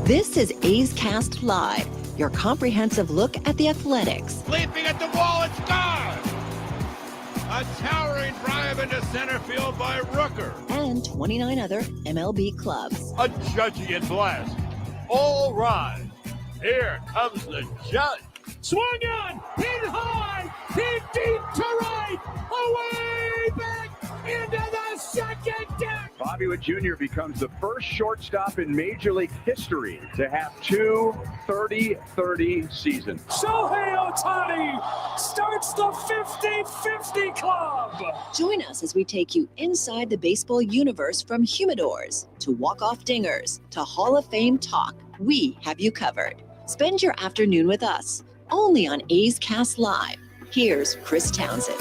This is A's Cast Live, your comprehensive look at the Athletics. Leaping at the wall, it's gone! A towering drive into center field by Rooker. And 29 other MLB clubs. A judgy blast. All rise. Here comes the judge. Swung on, hit high, hit deep to right, away back into the second deck. Bobby Witt Jr. becomes the first shortstop in Major League history to have two 30-30 seasons. Shohei Ohtani starts the 50-50 club. Join us as we take you inside the baseball universe, from humidors to walk-off dingers to Hall of Fame talk. We have you covered. Spend your afternoon with us, only on A's Cast Live. Here's Chris Townsend.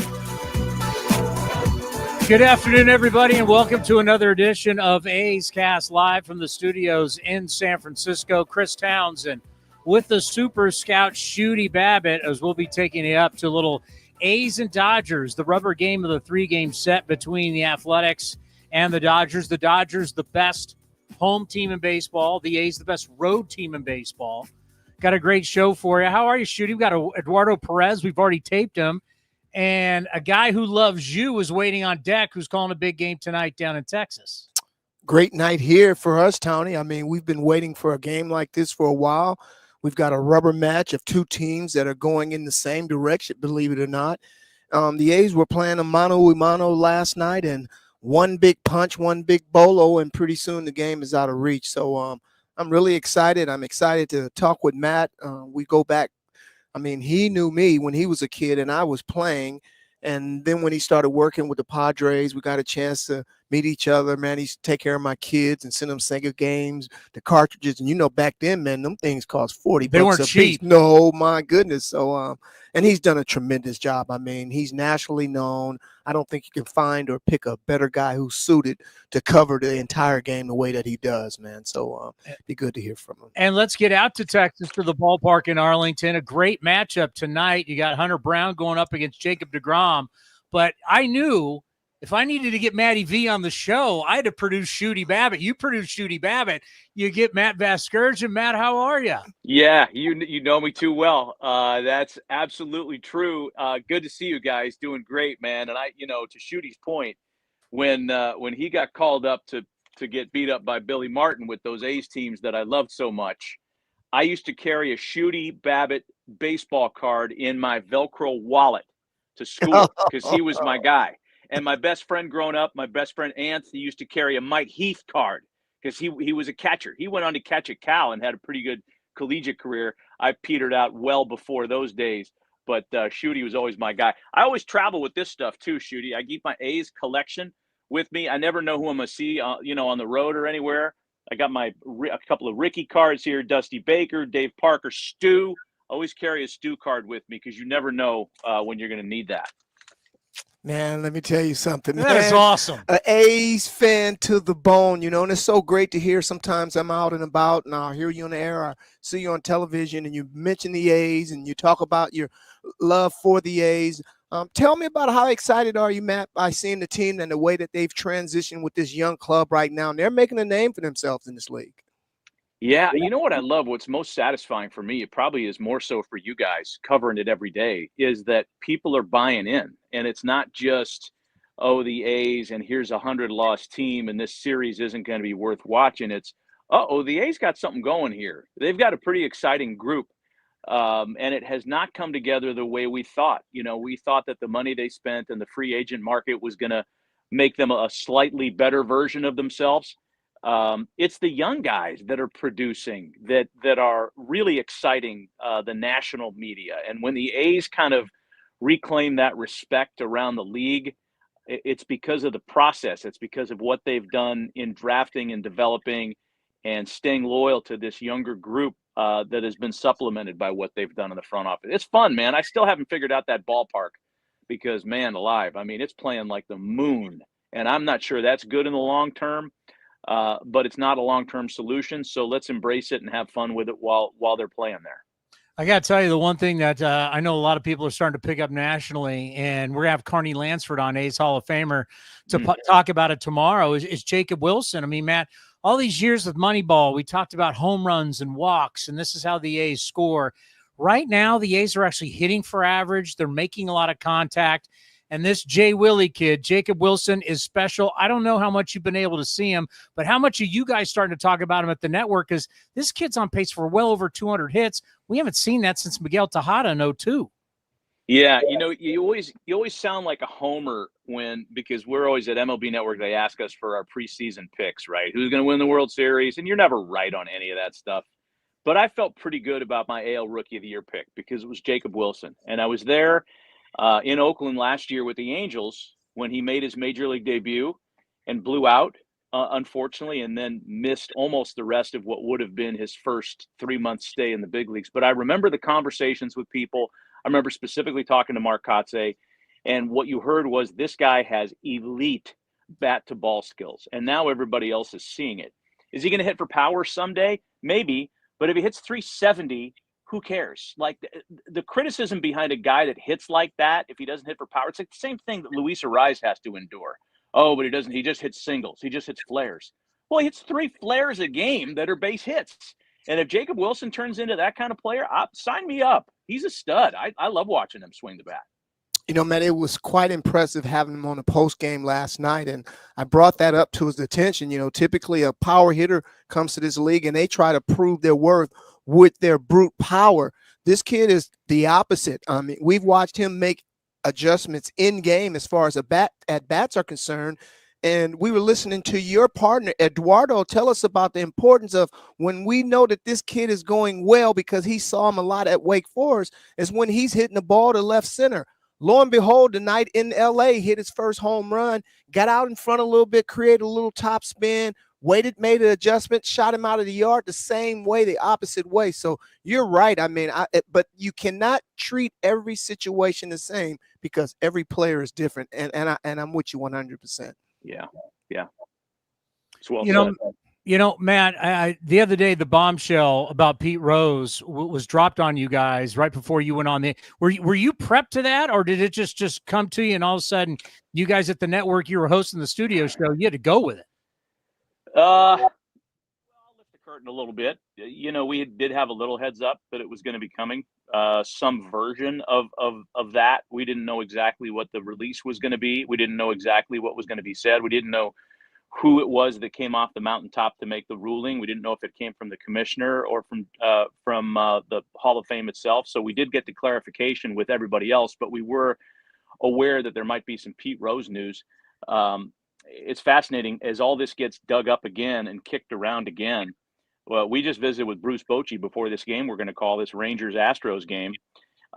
Good afternoon, everybody, and welcome to another edition of A's Cast Live from the studios in San Francisco. Chris Townsend with the Super Scout Shooty Babitt, as we'll be taking it up to a little A's and Dodgers, the rubber game of the three-game set between the Athletics and the Dodgers. The Dodgers, the best home team in baseball. The A's, the best road team in baseball. Got a great show for you. How are you, Shooty? We've got Eduardo Pérez. We've already taped him. And a guy who loves you is waiting on deck, who's calling a big game tonight down in Texas. Great night here for us, Towny. I mean, we've been waiting for a game like this for a while. We've got a rubber match of two teams that are going in the same direction, believe it or not. The A's were playing a mano-a-mano last night, and one big punch, one big bolo, and pretty soon the game is out of reach. So I'm really excited. I'm excited to talk with Matt. We go back. I mean, he knew me when he was a kid and I was playing. And then when he started working with the Padres, we got a chance to meet each other. Man, he used to take care of my kids and send them Sega games, the cartridges. And, you know, back then, man, them things cost $40 They weren't a cheap. piece. No, my goodness. So, and he's done a tremendous job. I mean, he's nationally known. I don't think you can find or pick a better guy who's suited to cover the entire game the way that he does, man. So be good to hear from him. And let's get out to Texas, to the ballpark in Arlington. A great matchup tonight. You got Hunter Brown going up against Jacob deGrom. But I knew if I needed to get Matty V on the show, I had to produce Shooty Babitt. You produce Shooty Babitt. You get Matt Vasgersian. Matt, how are you? Yeah, you know me too well. That's absolutely true. Good to see you guys doing great, man. And to Shooty's point, when he got called up to get beat up by Billy Martin with those A's teams that I loved so much, I used to carry a Shooty Babitt baseball card in my Velcro wallet to school because he was my guy. And my best friend growing up, my best friend Anthony, used to carry a Mike Heath card because he was a catcher. He went on to catch at Cal and had a pretty good collegiate career. I petered out well before those days, but Shooty was always my guy. I always travel with this stuff too, Shooty. I keep my A's collection with me. I never know who I'm going to see, on the road or anywhere. I got a couple of Ricky cards here, Dusty Baker, Dave Parker, Stu. Always carry a Stu card with me because you never know when you're going to need that. Man, let me tell you something. That is awesome. An A's fan to the bone, and it's so great to hear. Sometimes I'm out and about, and I'll hear you on the air, I see you on television, and you mention the A's, and you talk about your love for the A's. Tell me about how excited are you, Matt, by seeing the team and the way that they've transitioned with this young club right now, and they're making a name for themselves in this league. Yeah, you know what I love? What's most satisfying for me, it probably is more so for you guys covering it every day, is that people are buying in. And it's not just, the A's and here's a 100-loss team and this series isn't going to be worth watching. It's, the A's got something going here. They've got a pretty exciting group. And it has not come together the way we thought. We thought that the money they spent and the free agent market was going to make them a slightly better version of themselves. It's the young guys that are producing that are really exciting the national media. And when the A's kind of reclaim that respect around the league, it's because of the process. It's because of what they've done in drafting and developing and staying loyal to this younger group that has been supplemented by what they've done in the front office. It's fun, man. I still haven't figured out that ballpark because, man, alive. I mean, it's playing like the moon. And I'm not sure that's good in the long term. But it's not a long-term solution, so let's embrace it and have fun with it while they're playing there. I got to tell you the one thing that I know a lot of people are starting to pick up nationally, and we're going to have Carney Lansford on, A's Hall of Famer, to talk about it tomorrow, is Jacob Wilson. I mean, Matt, all these years with Moneyball, we talked about home runs and walks, and this is how the A's score. Right now, the A's are actually hitting for average. They're making a lot of contact. And this Jay Willie kid, Jacob Wilson, is special. I don't know how much you've been able to see him, but how much are you guys starting to talk about him at the network? Because this kid's on pace for well over 200 hits. We haven't seen that since Miguel Tejada in 2002. Yeah, you always sound like a homer because we're always at MLB Network. They ask us for our preseason picks, right? Who's going to win the World Series? And you're never right on any of that stuff. But I felt pretty good about my AL Rookie of the Year pick because it was Jacob Wilson, and I was there in Oakland last year with the Angels when he made his major league debut and blew out, unfortunately, and then missed almost the rest of what would have been his first 3-month stay in the big leagues. But I remember the conversations with people. I remember specifically talking to Mark Kotze, and what you heard was this guy has elite bat-to-ball skills, and now everybody else is seeing it. Is he going to hit for power someday? Maybe, but if he hits 370, who cares? Like the criticism behind a guy that hits like that, if he doesn't hit for power, it's like the same thing that Luis Ariz has to endure. Oh, but he doesn't. He just hits singles. He just hits flares. Well, he hits 3 flares a game that are base hits. And if Jacob Wilson turns into that kind of player, sign me up. He's a stud. I love watching him swing the bat. Man, it was quite impressive having him on the post game last night, and I brought that up to his attention. Typically a power hitter comes to this league and they try to prove their worth with their brute power. This kid is the opposite. I mean, we've watched him make adjustments in game as far as at bats are concerned. And we were listening to your partner, Eduardo, tell us about the importance of when we know that this kid is going well because he saw him a lot at Wake Forest is when he's hitting the ball to left center. Lo and behold, tonight in L.A., hit his first home run, got out in front a little bit, created a little top spin, waited, made an adjustment, shot him out of the yard the same way, the opposite way. So you're right. I mean, but you cannot treat every situation the same because every player is different. And I'm with you 100%. Yeah. It's well said. Matt, I the other day, the bombshell about Pete Rose was dropped on you guys right before you went on the. Were you prepped to that, or did it just come to you and all of a sudden you guys at the network, you were hosting the studio show, you had to go with it? I'll lift the curtain a little bit. We did have a little heads up that it was going to be coming. Some version of that. We didn't know exactly what the release was going to be. We didn't know exactly what was going to be said. We didn't know who it was that came off the mountaintop to make the ruling. We didn't know if it came from the commissioner or from the Hall of Fame itself. So we did get the clarification with everybody else, but we were aware that there might be some Pete Rose news. It's fascinating as all this gets dug up again and kicked around again. Well, we just visited with Bruce Bochy before this game. We're going to call this Rangers-Astros game.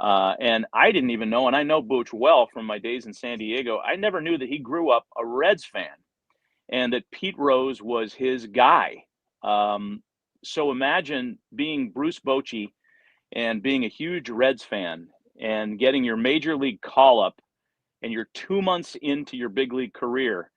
And I didn't even know, and I know Booch well from my days in San Diego. I never knew that he grew up a Reds fan and that Pete Rose was his guy. So imagine being Bruce Bochy and being a huge Reds fan and getting your major league call-up and you're 2 months into your big league career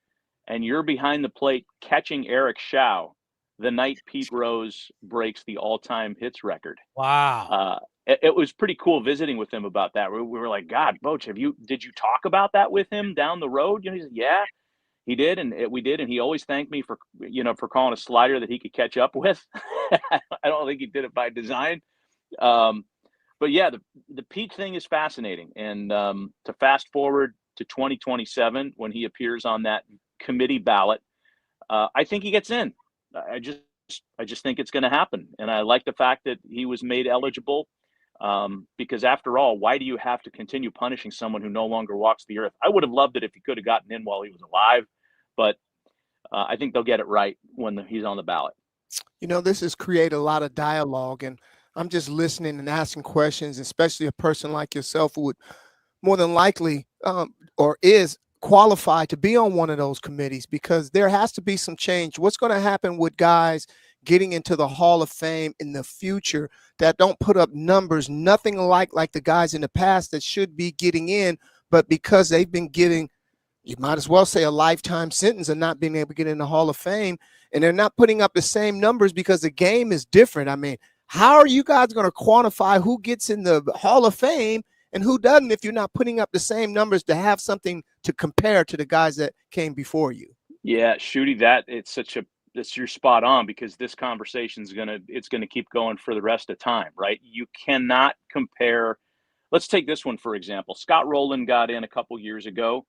and you're behind the plate catching Eric Schau the night Pete Rose breaks the all-time hits record. Wow. It was pretty cool visiting with him about that. We were like, God, Boch, did you talk about that with him down the road? He said, yeah, he did. And we did. And he always thanked me for calling a slider that he could catch up with. I don't think he did it by design. But yeah, the Pete thing is fascinating. And to fast forward to 2027, when he appears on that committee ballot, I think he gets in. I just think it's going to happen. And I like the fact that he was made eligible because after all, why do you have to continue punishing someone who no longer walks the earth? I would have loved it if he could have gotten in while he was alive, but I think they'll get it right when he's on the ballot. This has created a lot of dialogue, and I'm just listening and asking questions, especially a person like yourself who would more than likely or is qualified to be on one of those committees, because there has to be some change. What's going to happen with guys getting into the Hall of Fame in the future that don't put up numbers, nothing like the guys in the past that should be getting in, but because they've been getting, you might as well say, a lifetime sentence of not being able to get in the Hall of Fame, and they're not putting up the same numbers because the game is different. I mean, how are you guys going to quantify who gets in the Hall of Fame and who doesn't if you're not putting up the same numbers to have something to compare to the guys that came before you? Yeah, Shooty, it's such a you're spot on, because this conversation is it's gonna keep going for the rest of time, right? You cannot compare. Let's take this one for example. Scott Rowland got in a couple years ago,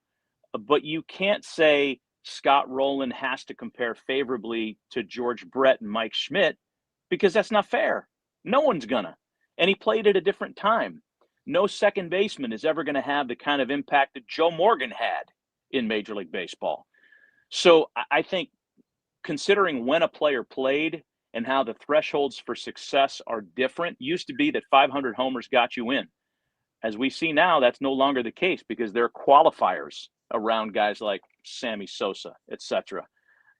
but you can't say Scott Rowland has to compare favorably to George Brett and Mike Schmidt, because that's not fair. No one's gonna. And he played at a different time. No second baseman is ever going to have the kind of impact that Joe Morgan had in Major League Baseball. So I think, considering when a player played and how the thresholds for success are different, used to be that 500 homers got you in. As we see now, that's no longer the case, because there are qualifiers around guys like Sammy Sosa, etc.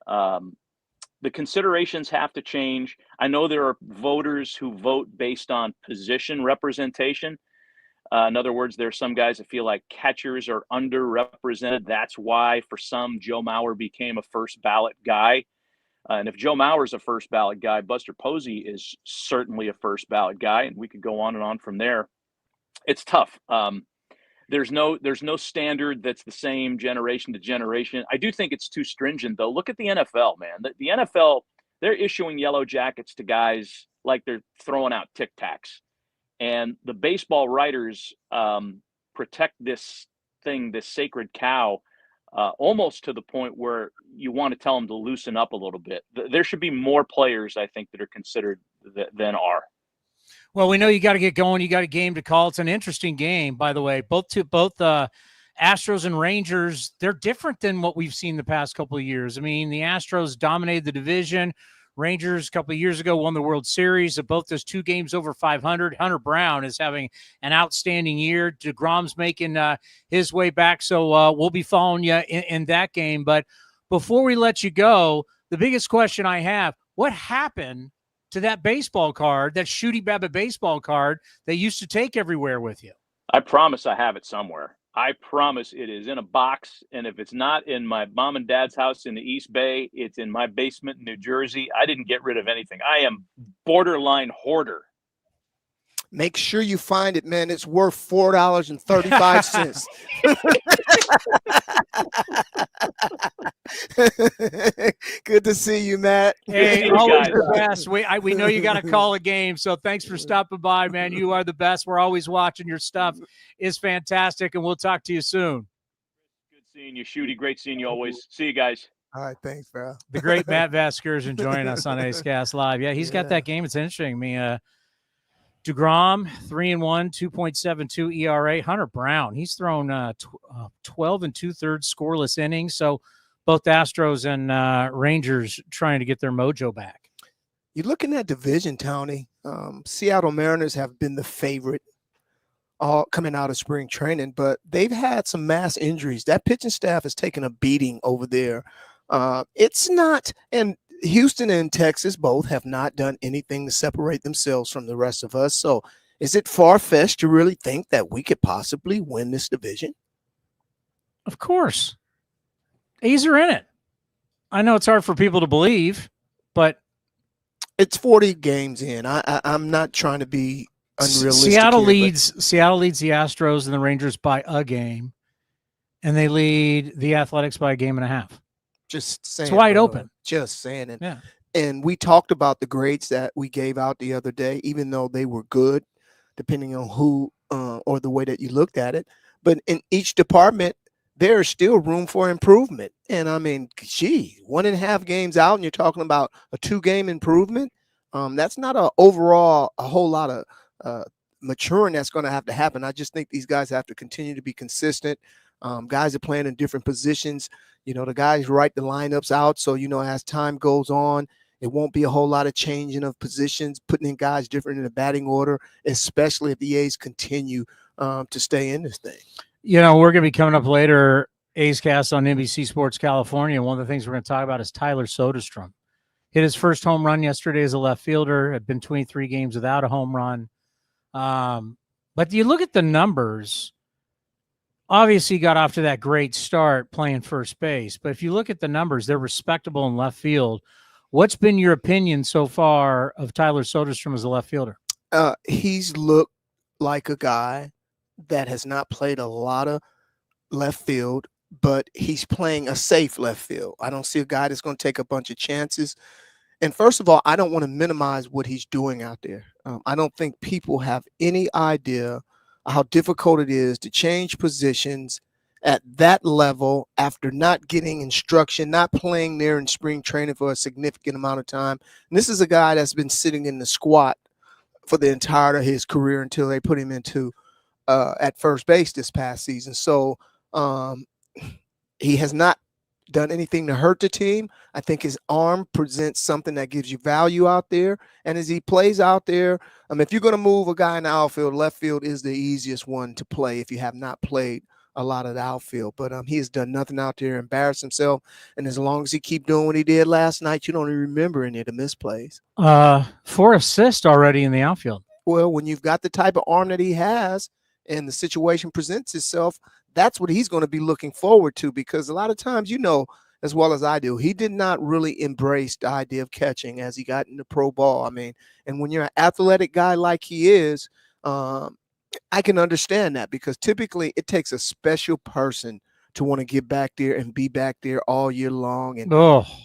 The considerations have to change. I know there are voters who vote based on position representation. In other words, there are some guys that feel like catchers are underrepresented. That's why, for some, Joe Mauer became a first ballot guy. And if Joe Mauer's a first ballot guy, Buster Posey is certainly a first ballot guy, and we could go on and on from there. It's tough. There's no standard that's the same generation to generation. I do think it's too stringent, though. Look at the NFL, man. The NFL, they're issuing yellow jackets to guys like they're throwing out Tic Tacs. And the baseball writers protect this thing, this sacred cow, almost to the point where you want to tell them to loosen up a little bit. There should be more players, I think, that are considered than are. Well, we know you got to get going. You got a game to call. It's an interesting game, by the way. Both Astros and Rangers, they're different than what we've seen the past couple of years. I mean, the Astros dominated the division. Rangers a couple of years ago won the World Series. Both those 2 games over 500. Hunter Brown is having an outstanding year. DeGrom's making his way back, so we'll be following you in that game. But before we let you go, the biggest question I have, what happened to that baseball card, that Shooty Babitt baseball card they used to take everywhere with you? I promise I have it somewhere. I promise it is in a box. And if it's not in my mom and dad's house in the East Bay, it's in my basement in New Jersey. I didn't get rid of anything. I am borderline hoarder. Make sure you find it, man. It's worth $4.35. Good to see you, Matt. Hey, always the best. We know you got to call a game, so thanks for stopping by, man. You are the best. We're always watching. Your stuff is fantastic, and we'll talk to you soon. Good seeing you, Shooty. Great seeing you always. See you guys. All right, thanks, bro. The great Matt Vasgersian joining us on A's Cast Live. Yeah, he's got that game. It's interesting. I mean, DeGrom, 3-1, 2.72 ERA. Hunter Brown, he's thrown 12 and 2/3 scoreless innings. So both Astros and Rangers trying to get their mojo back. You're looking at division, Towny. Seattle Mariners have been the favorite all coming out of spring training, but they've had some mass injuries. That pitching staff has taken a beating over there. It's not – and – Houston and Texas both have not done anything to separate themselves from the rest of us. So is it far-fetched to really think that we could possibly win this division? Of course. A's are in it. I know it's hard for people to believe, but it's 40 games in. I'm not trying to be unrealistic. Seattle leads the Astros and the Rangers by a game, and they lead the Athletics by a game and a half. Just saying, it's wide open. Just saying it. Yeah. And we talked about the grades that we gave out the other day, even though they were good, depending on who or the way that you looked at it. But in each department, there is still room for improvement. And I mean, 1.5 games out, and you're talking about a 2-game improvement. That's not a whole lot of maturing that's going to have to happen. I just think these guys have to continue to be consistent. Guys are playing in different positions. You know, the guys write the lineups out. So, you know, as time goes on, it won't be a whole lot of changing of positions, putting in guys different in the batting order, especially if the A's continue to stay in this thing. You know, we're going to be coming up later, A's Cast on NBC Sports California. One of the things we're going to talk about is Tyler Soderstrom. Hit his first home run yesterday as a left fielder. Had been 23 games without a home run. But you look at the numbers. Obviously, got off to that great start playing first base. But if you look at the numbers, they're respectable in left field. What's been your opinion so far of Tyler Soderstrom as a left fielder? He's looked like a guy that has not played a lot of left field, but he's playing a safe left field. I don't see a guy that's going to take a bunch of chances. And first of all, I don't want to minimize what he's doing out there. I don't think people have any idea how difficult it is to change positions at that level after not getting instruction, not playing there in spring training for a significant amount of time. And this is a guy that's been sitting in the squat for the entirety of his career until they put him into at first base this past season. So he has not done anything to hurt the team. I think his arm presents something that gives you value out there. And as he plays out there, if you're going to move a guy in the outfield, left field is the easiest one to play if you have not played a lot of the outfield. But he has done nothing out there, embarrassed himself. And as long as he keep doing what he did last night, you don't even remember any of the misplays. 4 assists already in the outfield. Well, when you've got the type of arm that he has and the situation presents itself, that's what he's going to be looking forward to, because a lot of times, as well as I do, he did not really embrace the idea of catching as he got into pro ball. And when you're an athletic guy like he is, I can understand that, because typically it takes a special person to want to get back there and be back there all year long and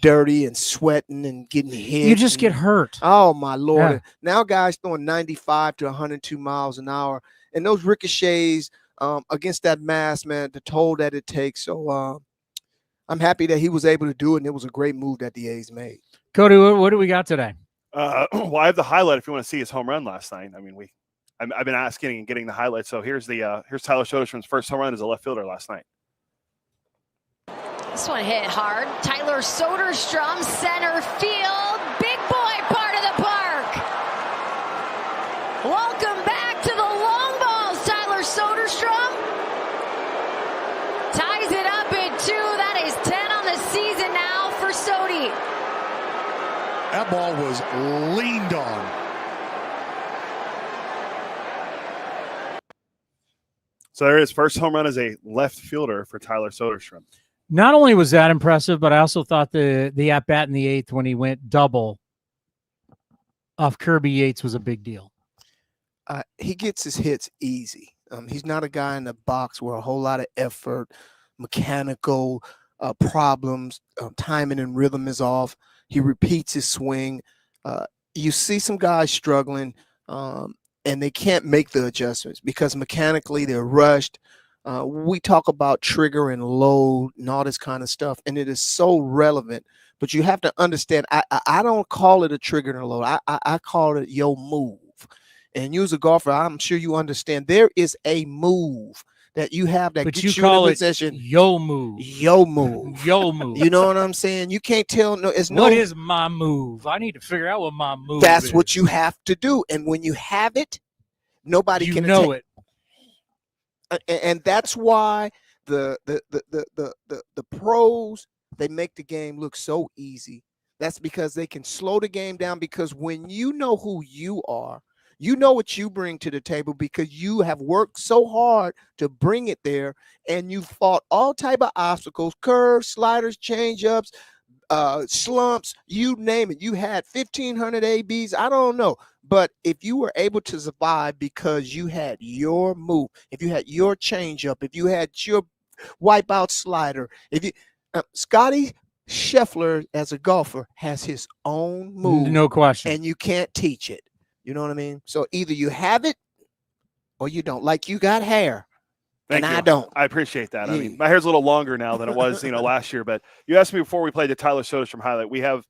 dirty and sweating and getting hit. You just get hurt. Oh, my Lord. Yeah. Now guys throwing 95 to 102 miles an hour, and those ricochets against that mass, man, the toll that it takes. So I'm happy that he was able to do it, and it was a great move that the A's made. Cody, what do we got today? Well, I have the highlight if you want to see his home run last night. I've been asking and getting the highlights. So here's Tyler Soderstrom's first home run as a left fielder last night. This one hit hard. Tyler Soderstrom, center field. Big boy part of the park. Welcome back to the long balls, Tyler Soderstrom. Ties it up at 2. That is 10 on the season now for Sody. That ball was leaned on. So there is first home run as a left fielder for Tyler Soderstrom. Not only was that impressive, but I also thought the at-bat in the 8th when he went double off Kirby Yates was a big deal. He gets his hits easy. He's not a guy in the box where a whole lot of effort, mechanical problems, timing and rhythm is off. He repeats his swing. You see some guys struggling, and they can't make the adjustments because mechanically they're rushed. We talk about trigger and load and all this kind of stuff, and it is so relevant. But you have to understand, I don't call it a trigger and a load. I call it your move. And you as a golfer, I'm sure you understand, there is a move that you have that gets you in possession. Yo move. Yo move. Yo move. You know what I'm saying? You can't tell. What is my move? I need to figure out what my move is. That's what you have to do. And when you have it, nobody can know it. And that's why the pros, they make the game look so easy. That's because they can slow the game down, because when you know who you are, you know what you bring to the table, because you have worked so hard to bring it there, and you fought all type of obstacles, curves, sliders, change-ups, slumps, you name it. You had 1,500 ABs. I don't know. But if you were able to survive because you had your move, if you had your changeup, if you had your wipeout slider, if you Scotty Scheffler as a golfer has his own move. No question. And you can't teach it. You know what I mean? So either you have it or you don't. Like you got hair. Thank you. I don't. I appreciate that. Yeah. I mean, my hair's a little longer now than it was, last year. But you asked me before we played the Tyler Soderstrom highlight. We have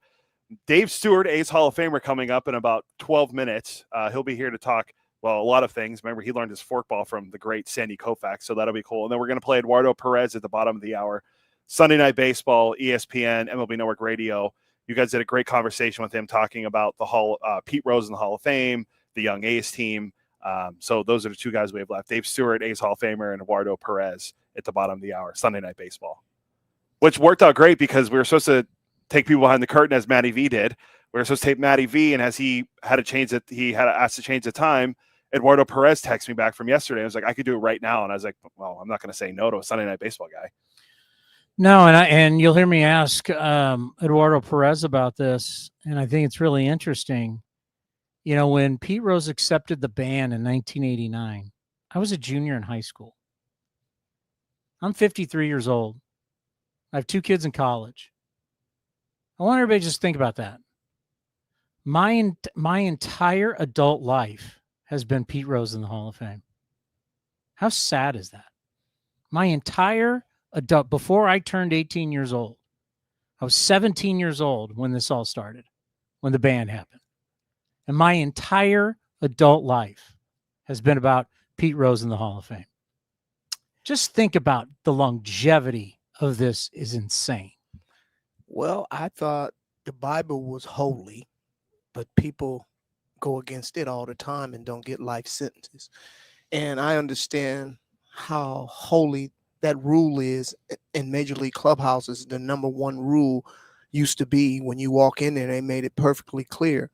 Dave Stewart, A's Hall of Famer, coming up in about 12 minutes. He'll be here to talk, a lot of things. Remember, he learned his forkball from the great Sandy Koufax, so that'll be cool. And then we're going to play Eduardo Pérez at the bottom of the hour. Sunday Night Baseball, ESPN, MLB Network Radio. You guys did a great conversation with him talking about the Pete Rose in the Hall of Fame, the young A's team. So those are the two guys we have left. Dave Stewart, A's Hall of Famer, and Eduardo Pérez at the bottom of the hour, Sunday Night Baseball, which worked out great because we were supposed to take people behind the curtain as Matty V did. We were supposed to take Matty V, and as he had to change it, he had asked to change the time. Eduardo Pérez texted me back from yesterday. I was like, I could do it right now. And I was like, well, I'm not going to say no to a Sunday Night Baseball guy. No, and you'll hear me ask Eduardo Pérez about this, and I think it's really interesting. When Pete Rose accepted the ban in 1989, I was a junior in high school. I'm 53 years old. I have 2 kids in college. I want everybody to just think about that. My entire adult life has been Pete Rose in the Hall of Fame. How sad is that? My entire adult, before I turned 18 years old, I was 17 years old when this all started, when the ban happened. And my entire adult life has been about Pete Rose in the Hall of Fame. Just think about the longevity of this is insane. Well, I thought the Bible was holy, but people go against it all the time and don't get life sentences. And I understand how holy that rule is in Major League clubhouses. The number one rule used to be when you walk in there, they made it perfectly clear.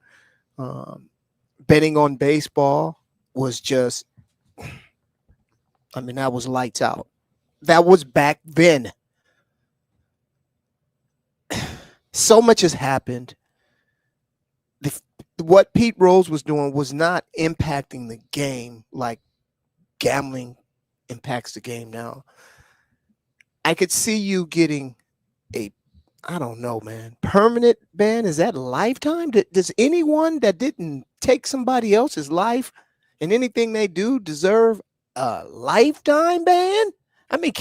Betting on baseball was just, I mean, that was lights out. That was back then. So much has happened. What Pete Rose was doing was not impacting the game like gambling impacts the game now. I could see you getting a, I don't know, man, permanent ban. Is that lifetime? Does anyone that didn't take somebody else's life and anything they do deserve a lifetime ban? I mean,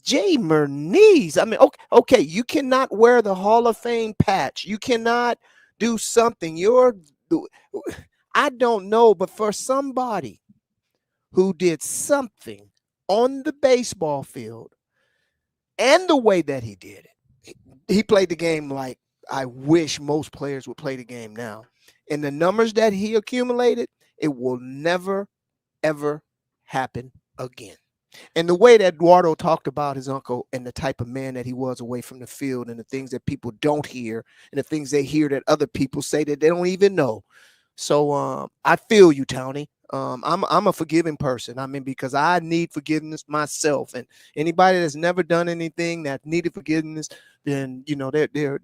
Jay Merniz. I mean, okay, you cannot wear the Hall of Fame patch. You cannot do something. I don't know, but for somebody who did something on the baseball field and the way that he did it, he played the game like I wish most players would play the game now. And the numbers that he accumulated, it will never, ever happen again. And the way that Eduardo talked about his uncle and the type of man that he was away from the field and the things that people don't hear and the things they hear that other people say that they don't even know. So I feel you, Towny. I'm a forgiving person. I mean, because I need forgiveness myself, and anybody that's never done anything that needed forgiveness, then they're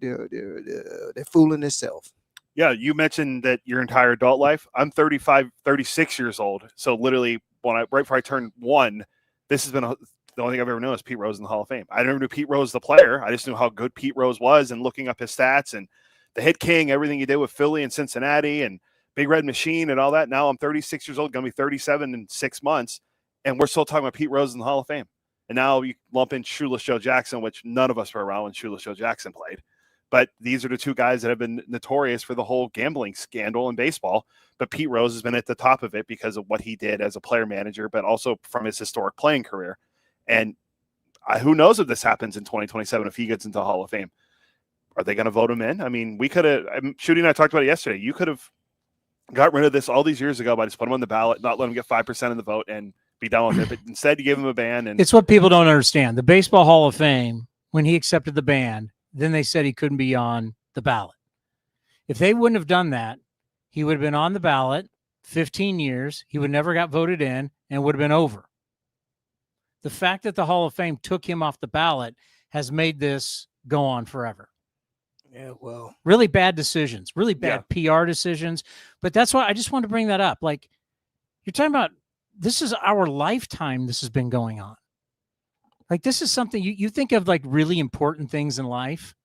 fooling themselves. Yeah, you mentioned that your entire adult life. I'm 36 years old. So literally, right before I turned 1, this has been the only thing I've ever known is Pete Rose in the Hall of Fame. I never knew Pete Rose the player. I just knew how good Pete Rose was, and looking up his stats and the hit king, everything he did with Philly and Cincinnati and Big Red Machine and all that. Now I'm 36 years old, going to be 37 in 6 months, and we're still talking about Pete Rose in the Hall of Fame. And now you lump in Shoeless Joe Jackson, which none of us were around when Shoeless Joe Jackson played. But these are the 2 guys that have been notorious for the whole gambling scandal in baseball. But Pete Rose has been at the top of it because of what he did as a player manager, but also from his historic playing career. And who knows if this happens in 2027 if he gets into the Hall of Fame. Are they going to vote him in? I mean, we could have – Shooty and I talked about it yesterday. You could have got rid of this all these years ago by just putting him on the ballot, not let him get 5% of the vote and be done with it. But instead, you gave him a ban. And it's what people don't understand. The Baseball Hall of Fame, when he accepted the ban, then they said he couldn't be on the ballot. If they wouldn't have done that, he would have been on the ballot 15 years. He would never got voted in and would have been over. The fact that the Hall of Fame took him off the ballot has made this go on forever. Yeah, well, really bad decisions, really bad PR decisions. But that's why I just wanted to bring that up. Like, you're talking about, this is our lifetime this has been going on. Like, this is something you think of like really important things in life.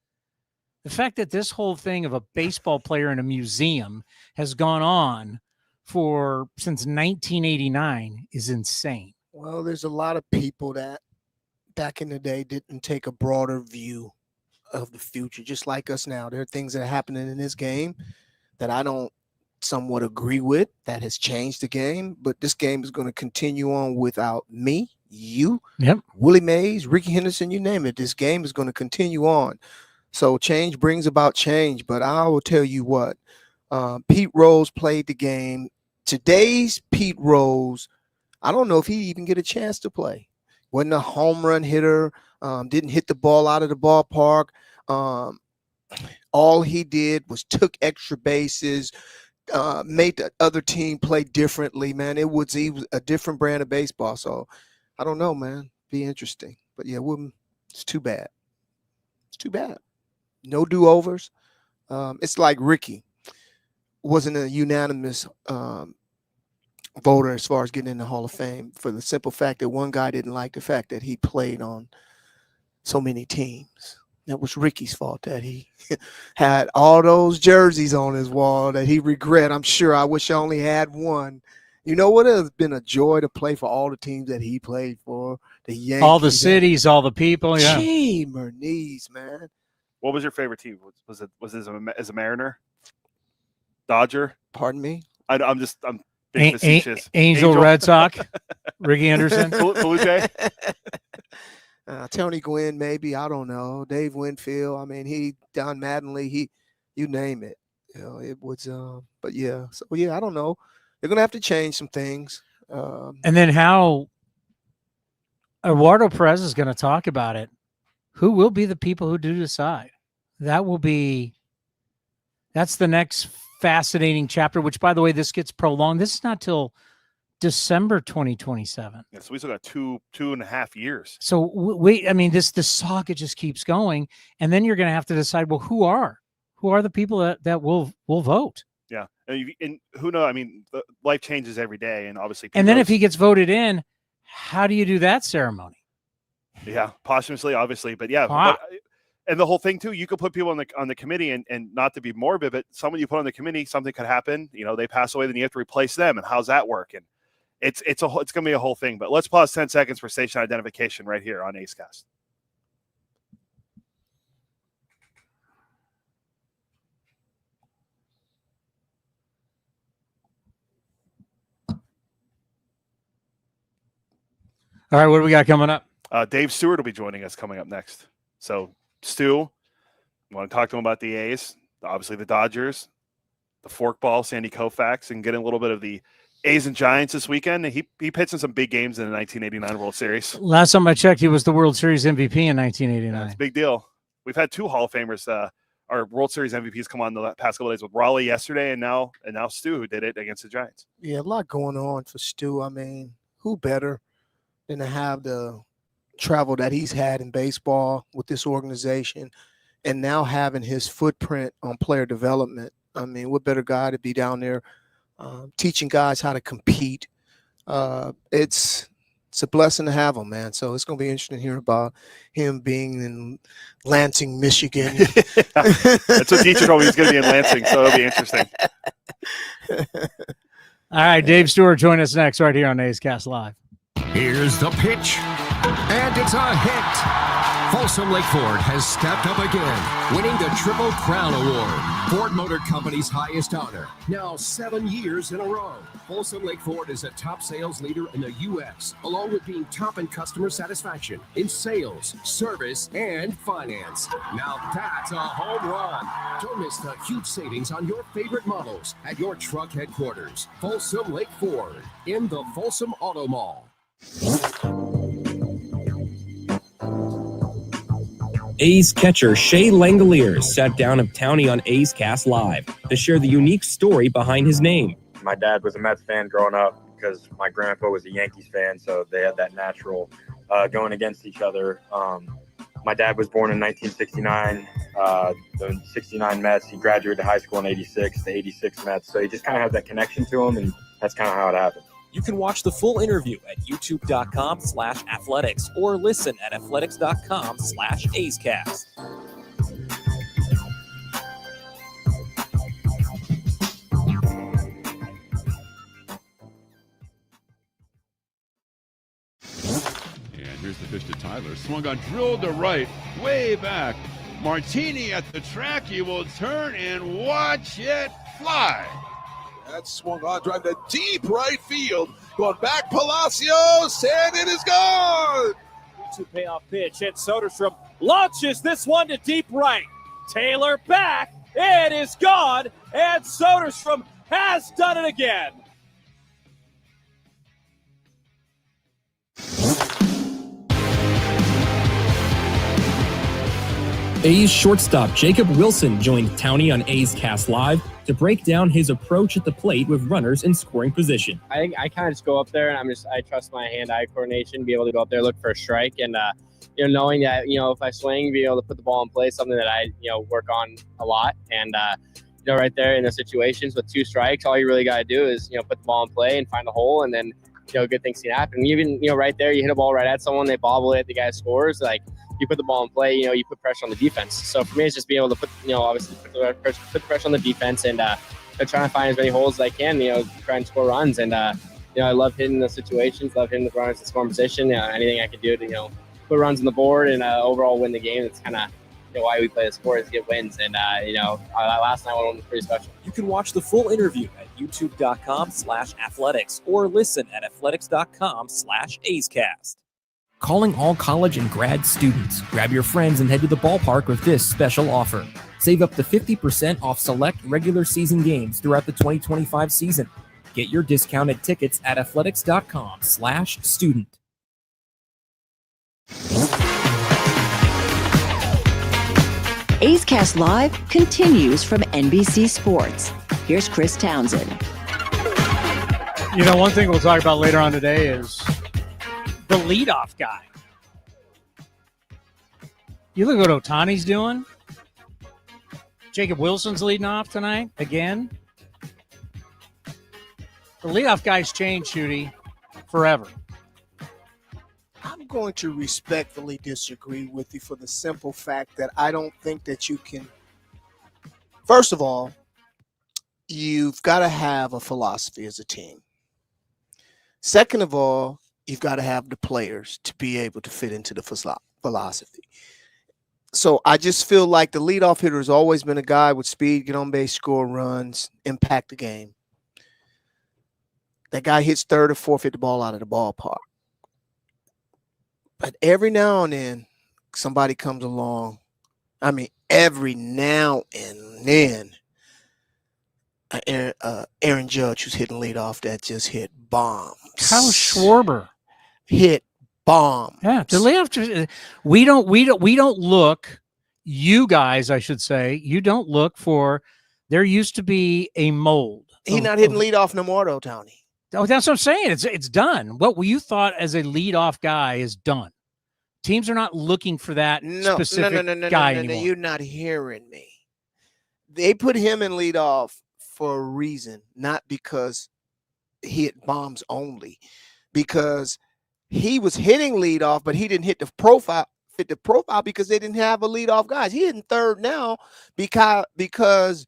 The fact that this whole thing of a baseball player in a museum has gone on since 1989 is insane. Well, there's a lot of people that back in the day didn't take a broader view of the future, just like us now. There are things that are happening in this game that I don't somewhat agree with, that has changed the game, but this game is going to continue on without me, you, Willie Mays, Ricky Henderson, you name it. This game is going to continue on. So change brings about change, but I will tell you what, Pete Rose played the game. Today's Pete Rose, I don't know if he even get a chance to play. Wasn't a home run hitter, didn't hit the ball out of the ballpark. All he did was took extra bases, made the other team play differently, man. He was a different brand of baseball. So I don't know, man. Be interesting. But yeah, it's too bad. It's too bad. No do-overs. It's like Ricky wasn't a unanimous voter as far as getting in the Hall of Fame for the simple fact that one guy didn't like the fact that he played on so many teams. That was Ricky's fault that he had all those jerseys on his wall that he regret. I'm sure. I wish I only had one. You know what? It has been a joy to play for all the teams that he played for. The Yankees, all the cities, all the people. Yeah. Gee, Mernice, man. What was your favorite team? Was it as a Mariner? Dodger? Pardon me? I'm being facetious. Angel, Red Sox, Ricky Anderson. Blue Jay? Tony Gwynn, maybe. I don't know. Dave Winfield. I mean, Don Mattingly, you name it. You know, it was, but yeah. So, yeah, I don't know. They're going to have to change some things. And then how Eduardo Pérez is going to talk about it. Who will be the people who do decide? That's the next fascinating chapter, which, by the way, this gets prolonged. This is not till December 2027. Yeah, so we still got two and a half years. So the saga just keeps going, and then you're going to have to decide, well, who are the people that will vote? Yeah, and who knows? I mean, life changes every day, and obviously. And then if he gets voted in, how do you do that ceremony? Yeah, posthumously, obviously, but yeah. Wow. And the whole thing too, you could put people on the committee, and not to be morbid, but someone you put on the committee, something could happen. You know, they pass away, then you have to replace them, and how's that work? And it's going to be a whole thing. But let's pause 10 seconds for station identification right here on A's Cast. All right, what do we got coming up? Dave Stewart will be joining us coming up next. So, Stu, you want to talk to him about the A's, obviously the Dodgers, the forkball, Sandy Koufax, and get a little bit of the A's and Giants this weekend. He pitched in some big games in the 1989 World Series. Last time I checked, he was the World Series MVP in 1989. That's a big deal. We've had two Hall of Famers, our World Series MVPs, come on the past couple of days with Raleigh yesterday, and now Stu, who did it against the Giants. Yeah, a lot going on for Stu. I mean, who better than to have the travel that he's had in baseball with this organization, and now having his footprint on player development. I mean, what better guy to be down there teaching guys how to compete. It's a blessing to have him, man. So it's going to be interesting to hear about him being in Lansing, Michigan. That's what teacher told me. He's going to be in Lansing, so it'll be interesting. All right, Dave Stewart, join us next right here on A's Cast Live. Here's the pitch, and it's a hit. Folsom Lake Ford has stepped up again, winning the Triple Crown Award, Ford Motor Company's highest honor. Now 7 years in a row, Folsom Lake Ford is a top sales leader in the U.S., along with being top in customer satisfaction, in sales, service, and finance. Now that's a home run. Don't miss the huge savings on your favorite models at your truck headquarters. Folsom Lake Ford in the Folsom Auto Mall. A's catcher Shea Langoliers sat down with Towny on A's Cast Live to share the unique story behind his name. My dad was a Mets fan growing up because my grandpa was a Yankees fan, so they had that natural going against each other. My dad was born in 1969, the 69 Mets. He graduated high school in 86, the 86 Mets. So he just kind of had that connection to him, and that's kind of how it happened. You can watch the full interview at youtube.com/athletics or listen at athletics.com/A'sCast. And here's the pitch to Tyler. Swung on, drilled to right, way back. Martini at the track. He will turn and watch it fly. That swung on, drive to deep right field. Going back, Palacios, and it is gone. 2 payoff pitch, and Soderstrom launches this one to deep right. Taylor back, it is gone, and Soderstrom has done it again. A's shortstop Jacob Wilson joined Towny on A's Cast Live to break down his approach at the plate with runners in scoring position. I think I kind of just go up there and I trust my hand-eye coordination, be able to go up there, look for a strike, and knowing that if I swing, be able to put the ball in play, something that I work on a lot, and right there in the situations with 2 strikes, all you really got to do is put the ball in play and find a hole, and then good things can happen. Even right there, you hit a ball right at someone, they bobble it, the guy scores. Like you put the ball in play, you put pressure on the defense. So for me, it's just being able to put, obviously put the pressure on the defense and trying to find as many holes as I can, try and score runs. And, I love hitting the situations, love hitting the runners in scoring position. Anything I can do to, put runs on the board and overall win the game. It's kind of why we play the sport, is to get wins. And, last night one was pretty special. You can watch the full interview at youtube.com/athletics or listen at athletics.com/A'sCast. Calling all college and grad students. Grab your friends and head to the ballpark with this special offer. Save up to 50% off select regular season games throughout the 2025 season. Get your discounted tickets at athletics.com/student. A's Cast Live continues from NBC Sports. Here's Chris Townsend. One thing we'll talk about later on today is the leadoff guy. You look at what Ohtani's doing. Jacob Wilson's leading off tonight again. The leadoff guy's changed, Shooty, forever. I'm going to respectfully disagree with you for the simple fact that I don't think that you can. First of all, you've got to have a philosophy as a team. Second of all, you've got to have the players to be able to fit into the philosophy. So I just feel like the leadoff hitter has always been a guy with speed, get on base, score runs, impact the game. That guy hits third or fourth, hit the ball out of the ballpark. But every now and then, somebody comes along. I mean, every now and then, Aaron Judge, who's hitting leadoff, that just hit bombs. Kyle Schwarber hit bombs. Yeah, the leadoff. We don't look. You guys, I should say, you don't look for. There used to be a mold. He's not hitting leadoff no more, though, Towny. Oh, that's what I'm saying. It's done. What you thought as a leadoff guy is done. Teams are not looking for that specific guy anymore. You're not hearing me. They put him in leadoff for a reason, not because he hit bombs only, because he was hitting leadoff, but he didn't hit the profile because they didn't have a leadoff guys. He hitting third now because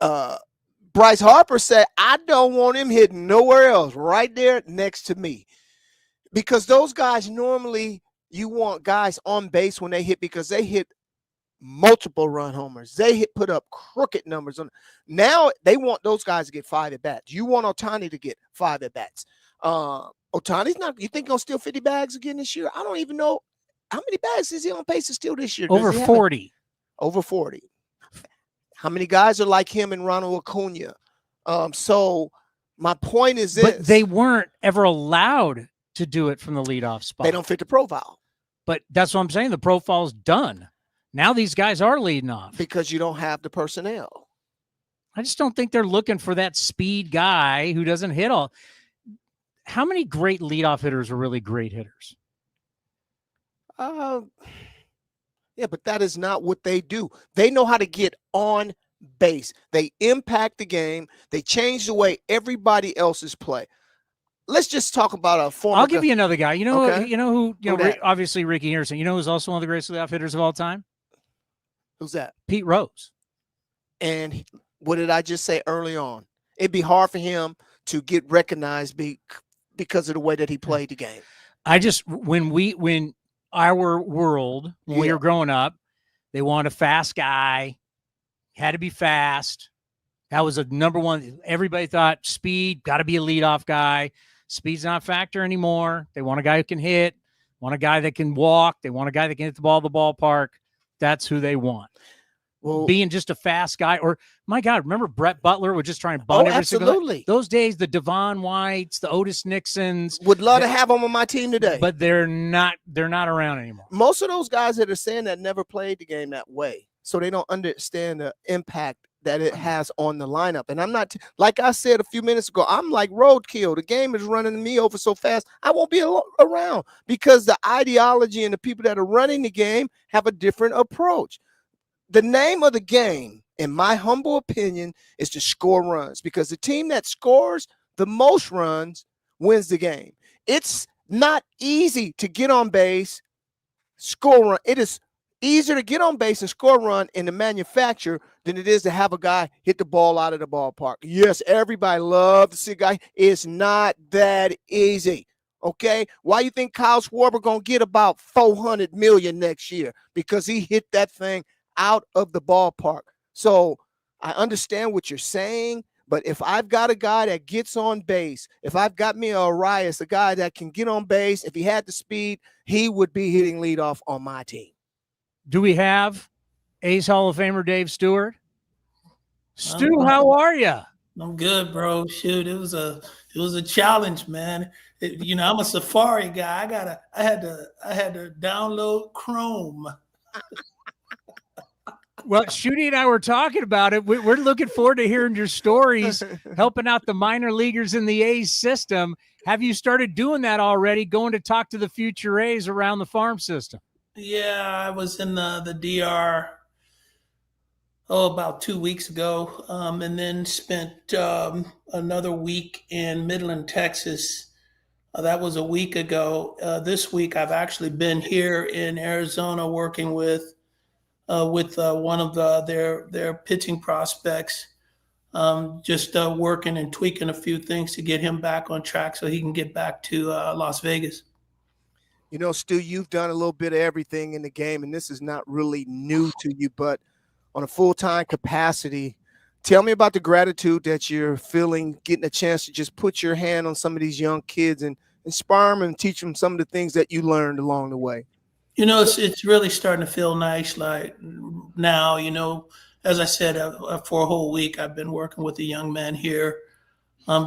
Bryce Harper said, I don't want him hitting nowhere else, right there next to me. Because those guys normally, you want guys on base when they hit, because they hit multiple run homers. They put up crooked numbers. Now they want those guys to get 5 at-bats. You want Ohtani to get 5 at-bats. Ohtani's not, you think he'll steal 50 bags again this year? I don't even know. How many bags is he on pace to steal this year? Over 40. Over 40. How many guys are like him and Ronald Acuna? So my point is this. But they weren't ever allowed to do it from the leadoff spot. They don't fit the profile. But that's what I'm saying. The profile's done. Now these guys are leading off. Because you don't have the personnel. I just don't think they're looking for that speed guy who doesn't hit all. How many great leadoff hitters are really great hitters? Yeah, but that is not what they do. They know how to get on base. They impact the game. They change the way everybody else's play. Let's just talk about a former. I'll give you another guy. You know who? Obviously Ricky Henderson. You know who's also one of the greatest leadoff hitters of all time? Who's that? Pete Rose. And what did I just say early on? It'd be hard for him to get recognized because of the way that he played the game. When our world, when we were growing up, they wanted a fast guy, had to be fast. That was a number one. Everybody thought speed, got to be a leadoff guy. Speed's not a factor anymore. They want a guy who can hit, want a guy that can walk. They want a guy that can hit the ball at the ballpark. That's who they want. Well, being just a fast guy, or my God, remember Brett Butler would just try and bunt every single day? Those days, the Devon Whites, the Otis Nixons. Would love to have them on my team today. But they're not around anymore. Most of those guys that are saying that never played the game that way. So they don't understand the impact that it has on the lineup. And I'm not, like I said a few minutes ago, I'm like roadkill. The game is running me over so fast, I won't be around, because the ideology and the people that are running the game have a different approach. The name of the game, in my humble opinion, is to score runs, because the team that scores the most runs wins the game. It's not easy to get on base score run. It is easier to get on base and score run in the manufacturer than it is to have a guy hit the ball out of the ballpark. Yes, everybody loves to see a guy. It's not that easy. Okay, why you think Kyle Schwarber gonna get about $400 million next year? Because he hit that thing out of the ballpark. So I understand what you're saying, but if I've got a guy that gets on base, if I've got me a Arias, a guy that can get on base, if he had the speed, he would be hitting leadoff on my team. Do we have A's Hall of Famer Dave Stewart? Stu, how are you? I'm good, bro. Shoot, it was a challenge, man. I'm a Safari guy. I had to download Chrome. Well, Shooty and I were talking about it. We're looking forward to hearing your stories, helping out the minor leaguers in the A's system. Have you started doing that already, going to talk to the future A's around the farm system? Yeah, I was in the DR about 2 weeks ago, and then spent another week in Midland, Texas. That was a week ago. This week, I've actually been here in Arizona working with one of their pitching prospects, just working and tweaking a few things to get him back on track so he can get back to Las Vegas. You know, Stu, you've done a little bit of everything in the game, and this is not really new to you, but on a full-time capacity, tell me about the gratitude that you're feeling, getting a chance to just put your hand on some of these young kids and inspire them and teach them some of the things that you learned along the way. It's really starting to feel nice. Like now, as I said, for a whole week, I've been working with a young man here,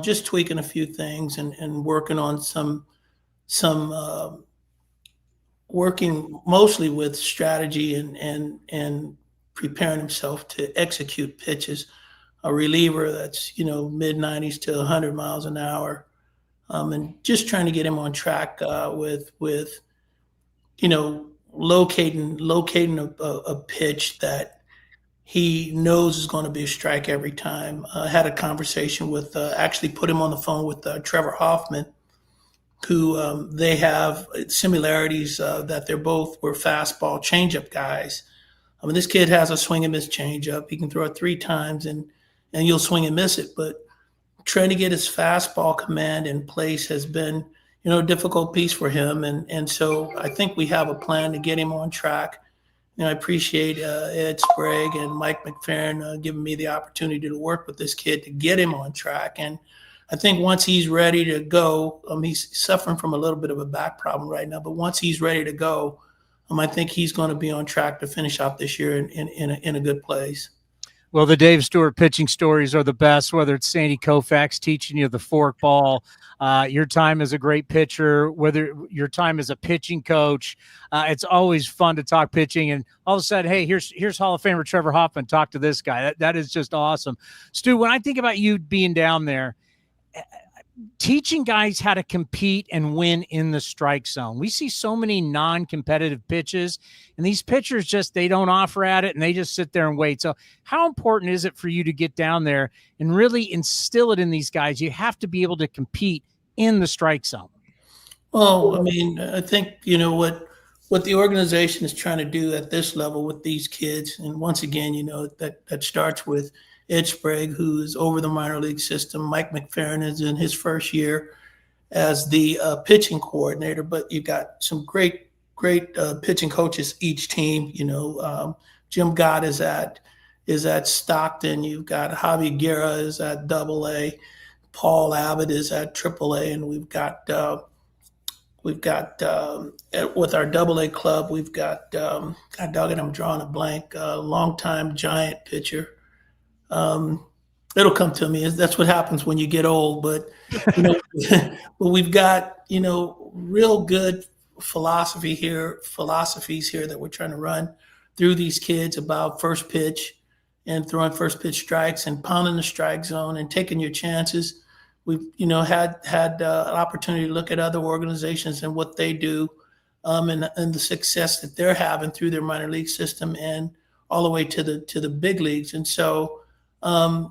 just tweaking a few things and working on some working mostly with strategy and preparing himself to execute pitches. A reliever that's mid 90s to 100 miles an hour, and just trying to get him on track with locating a pitch that he knows is going to be a strike every time. I had a conversation with, actually put him on the phone with Trevor Hoffman, who they have similarities that they're both were fastball changeup guys. I mean, this kid has a swing and miss changeup. He can throw it 3 times and you'll swing and miss it. But trying to get his fastball command in place has been a difficult piece for him. And so I think we have a plan to get him on track. I appreciate Ed Sprague and Mike McFerrin giving me the opportunity to work with this kid to get him on track. And I think once he's ready to go, he's suffering from a little bit of a back problem right now, but once he's ready to go, I think he's going to be on track to finish out this year in a good place. Well, the Dave Stewart pitching stories are the best, whether it's Sandy Koufax teaching you the forkball, your time as a great pitcher, whether your time as a pitching coach. It's always fun to talk pitching. And all of a sudden, hey, here's Hall of Famer Trevor Hoffman. Talk to this guy. That is just awesome. Stu, when I think about you being down there, teaching guys how to compete and win in the strike zone. We see so many non-competitive pitches, and these pitchers they don't offer at it, and they just sit there and wait. So how important is it for you to get down there and really instill it in these guys? You have to be able to compete in the strike zone. Well, I think, what the organization is trying to do at this level with these kids, and once again, that starts with Ed Sprague, who is over the minor league system. Mike McFerrin is in his first year as the pitching coordinator, but you've got some great pitching coaches each team. Jim Gott is at Stockton. You've got Javi Guerra is at AA. Paul Abbott is at AAA, and we've got with our AA club, we've got God dog it, I'm drawing a blank. Longtime Giant pitcher. It'll come to me. That's what happens when you get old. But but we've got real good philosophies here that we're trying to run through these kids about first pitch and throwing first pitch strikes and pounding the strike zone and taking your chances. We've had an opportunity to look at other organizations and what they do, and the success that they're having through their minor league system and all the way to the big leagues. And so, for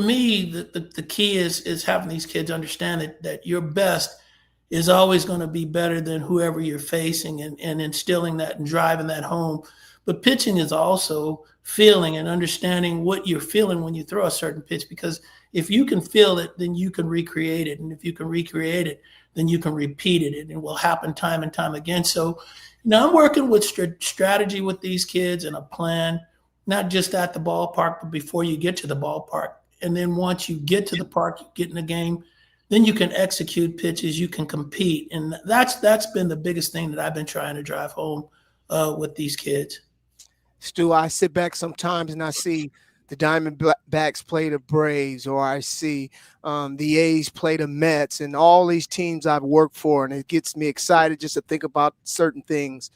me, the key is having these kids understand that your best is always going to be better than whoever you're facing, and instilling that and driving that home. But pitching is also feeling and understanding what you're feeling when you throw a certain pitch, because if you can feel it, then you can recreate it. And if you can recreate it, then you can repeat it, and it will happen time and time again. So, I'm working with strategy with these kids and a plan, not just at the ballpark, but before you get to the ballpark. And then once you get to the park, you get in the game, then you can execute pitches, you can compete. And that's been the biggest thing that I've been trying to drive home with these kids. Stu, I sit back sometimes and I see the Diamondbacks play the Braves, or I see the A's play the Mets, and all these teams I've worked for, and it gets me excited just to think about certain things.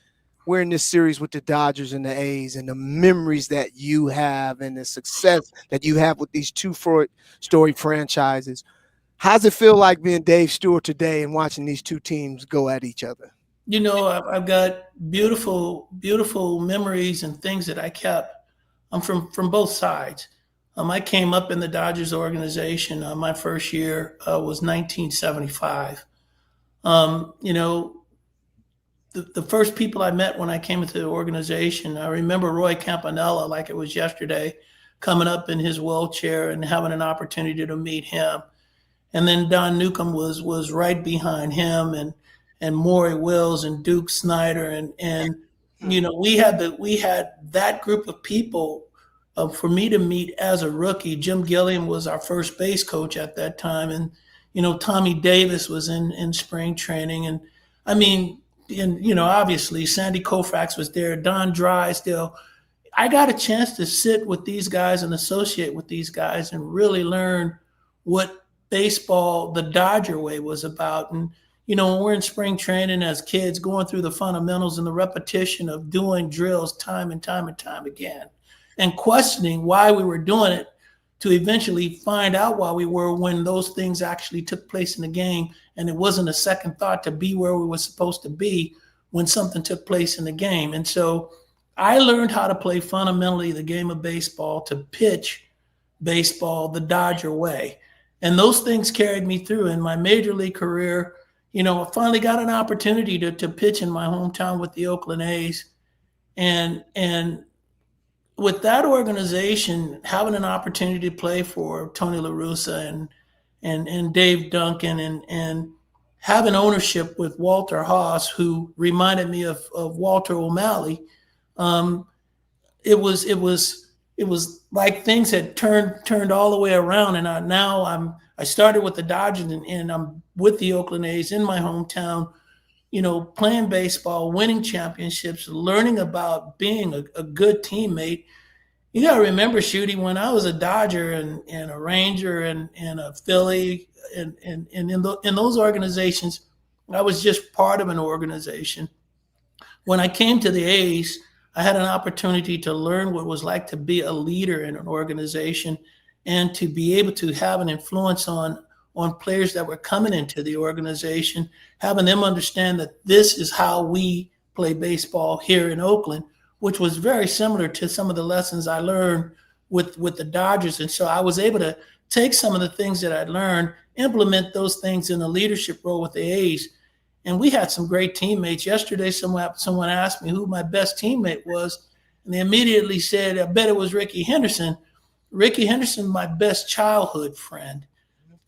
We're in this series with the Dodgers and the A's, and the memories that you have and the success that you have with these two storied franchises. How's it feel like being Dave Stewart today and watching these two teams go at each other? I've got beautiful, beautiful memories and things that I kept. I'm from both sides. I came up in the Dodgers organization. My first year was 1975. The first people I met when I came into the organization, I remember Roy Campanella like it was yesterday, coming up in his wheelchair and having an opportunity to meet him. And then Don Newcomb was right behind him, and Maury Wills and Duke Snyder, and we had that group of people for me to meet as a rookie. Jim Gilliam was our first base coach at that time, and Tommy Davis was in spring training, and obviously Sandy Koufax was there, Don Drysdale. I got a chance to sit with these guys and associate with these guys and really learn what baseball, the Dodger way, was about. And when we're in spring training as kids, going through the fundamentals and the repetition of doing drills time and time and time again, and questioning why we were doing it, to eventually find out why we were, when those things actually took place in the game, and it wasn't a second thought to be where we were supposed to be when something took place in the game. And so I learned how to play fundamentally the game of baseball, to pitch baseball the Dodger way. And those things carried me through in my major league career. I finally got an opportunity to pitch in my hometown with the Oakland A's. And with that organization, having an opportunity to play for Tony La Russa and Dave Duncan, and having ownership with Walter Haas, who reminded me of Walter O'Malley, it was like things had turned all the way around. And I started with the Dodgers, and I'm with the Oakland A's in my hometown, playing baseball, winning championships, learning about being a good teammate. You got to remember, Shooty, when I was a Dodger and a Ranger and a Philly, and in those organizations, I was just part of an organization. When I came to the A's, I had an opportunity to learn what it was like to be a leader in an organization, and to be able to have an influence on players that were coming into the organization, having them understand that this is how we play baseball here in Oakland, which was very similar to some of the lessons I learned with the Dodgers. And so I was able to take some of the things that I'd learned, implement those things in a leadership role with the A's. And we had some great teammates. Yesterday, someone asked me who my best teammate was, and they immediately said, I bet it was Ricky Henderson. Ricky Henderson, my best childhood friend.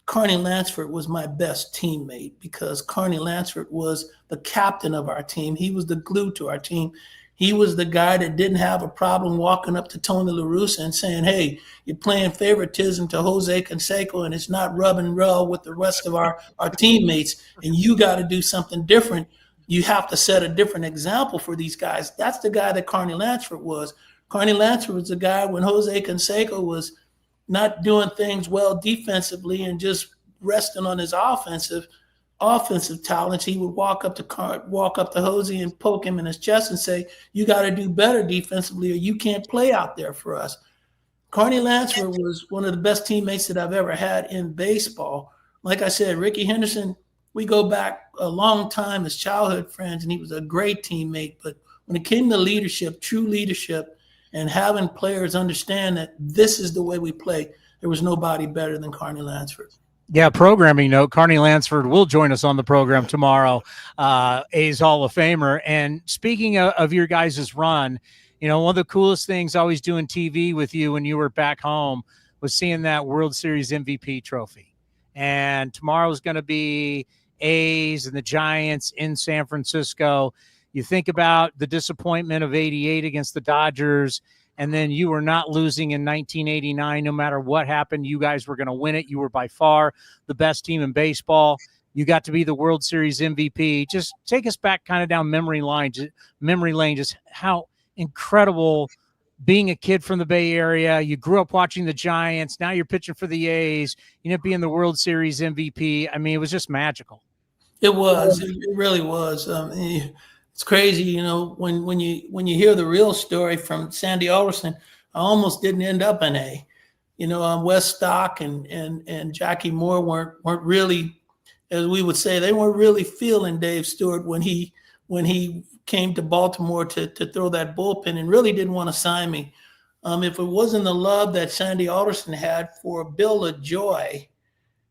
Carney Lansford was my best teammate, because Carney Lansford was the captain of our team. He was the glue to our team. He was the guy that didn't have a problem walking up to Tony La Russa and saying, hey, you're playing favoritism to Jose Canseco, and it's not rubbing well with the rest of our teammates, and you got to do something different. You have to set a different example for these guys. That's the guy that Carney Lansford was. Carney Lansford was the guy when Jose Canseco was not doing things well defensively and just resting on his offensive talents. He would walk up to Jose and poke him in his chest and say, you got to do better defensively, or you can't play out there for us. Carney Lansford was one of the best teammates that I've ever had in baseball. Like I said, Ricky Henderson, we go back a long time as childhood friends, and he was a great teammate. But when it came to leadership, true leadership, and having players understand that this is the way we play, there was nobody better than Carney Lansford. Yeah, programming note, Carney Lansford will join us on the program tomorrow, A's Hall of Famer. And speaking of your guys' run, one of the coolest things always doing TV with you when you were back home was seeing that World Series MVP trophy. And tomorrow's going to be A's and the Giants in San Francisco. You think about the disappointment of 88 against the Dodgers, and then you were not losing in 1989. No matter what happened, you guys were going to win it. You were by far the best team in baseball. You got to be the World Series MVP. Just take us back kind of down memory lane, just how incredible being a kid from the Bay Area. You grew up watching the Giants. Now you're pitching for the A's. You know, being the World Series MVP. I mean, it was just magical. It was. It really was. It's crazy, when you hear the real story from Sandy Alderson. I almost didn't end up in A. Wes Stock and Jackie Moore weren't really, as we would say, they weren't really feeling Dave Stewart when he came to Baltimore to throw that bullpen, and really didn't want to sign me. If it wasn't the love that Sandy Alderson had for Bill LaJoy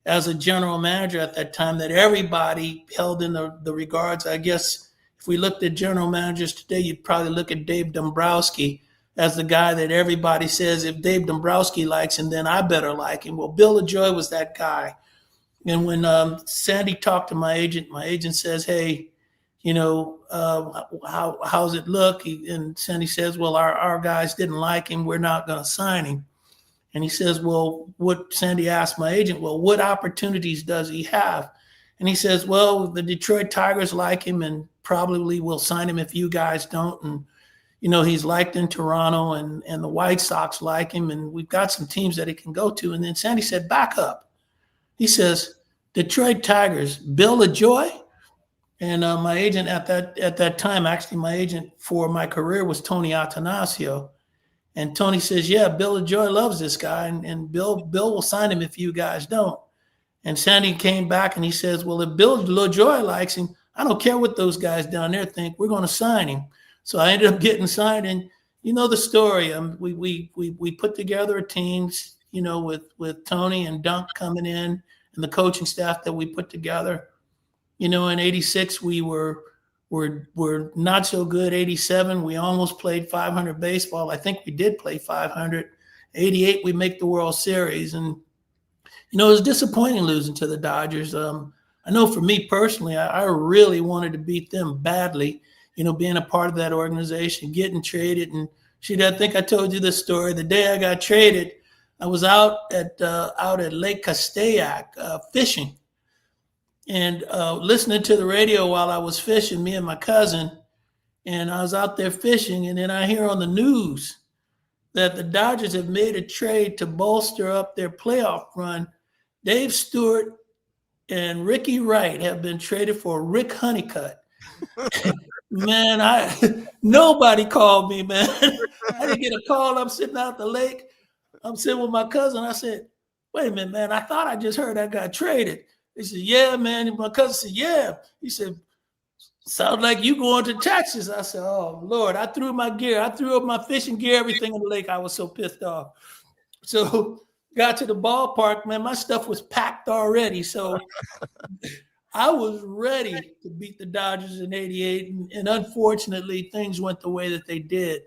as a general manager at that time, that everybody held in the regards, I guess. If we looked at general managers today, you'd probably look at Dave Dombrowski as the guy that everybody says, if Dave Dombrowski likes him, then I better like him. Well, Bill LaJoy was that guy. And when Sandy talked to my agent says, hey, how's it look? And Sandy says, well, our guys didn't like him. We're not going to sign him. And he says, well, Sandy asked my agent, well, what opportunities does he have? And he says, well, the Detroit Tigers like him and probably will sign him if you guys don't. And, he's liked in Toronto, and the White Sox like him, and we've got some teams that he can go to. And then Sandy said, back up. He says, Detroit Tigers, Bill LaJoy? And my agent at that time, actually my agent for my career was Tony Atanasio. And Tony says, yeah, Bill LaJoy loves this guy, and Bill will sign him if you guys don't. And Sandy came back and he says, well, if Bill LaJoy likes him, I don't care what those guys down there think. We're going to sign him. So I ended up getting signed. And you know the story. We put together a team, with Tony and Dunk coming in and the coaching staff that we put together. In 86, we were not so good. 87, we almost played 500 baseball. I think we did play 500. 88, we make the World Series. And, it was disappointing losing to the Dodgers. I know for me personally, I really wanted to beat them badly, being a part of that organization, getting traded. And I think I told you this story. The day I got traded, I was out at Lake Castaic fishing and listening to the radio while I was fishing, me and my cousin. And I was out there fishing, and then I hear on the news that the Dodgers have made a trade to bolster up their playoff run. Dave Stewart and Ricky Wright have been traded for Rick Honeycutt. Man, nobody called me, man. I didn't get a call. I'm sitting out the lake. I'm sitting with my cousin. I said, wait a minute, man. I thought I just heard I got traded. He said, yeah, man. And my cousin said, yeah. He said, sounds like you going to Texas. I said, oh, Lord. I threw my gear. I threw up my fishing gear, everything in the lake. I was so pissed off. So got to the ballpark, man, my stuff was packed already. So I was ready to beat the Dodgers in 88. And unfortunately, things went the way that they did.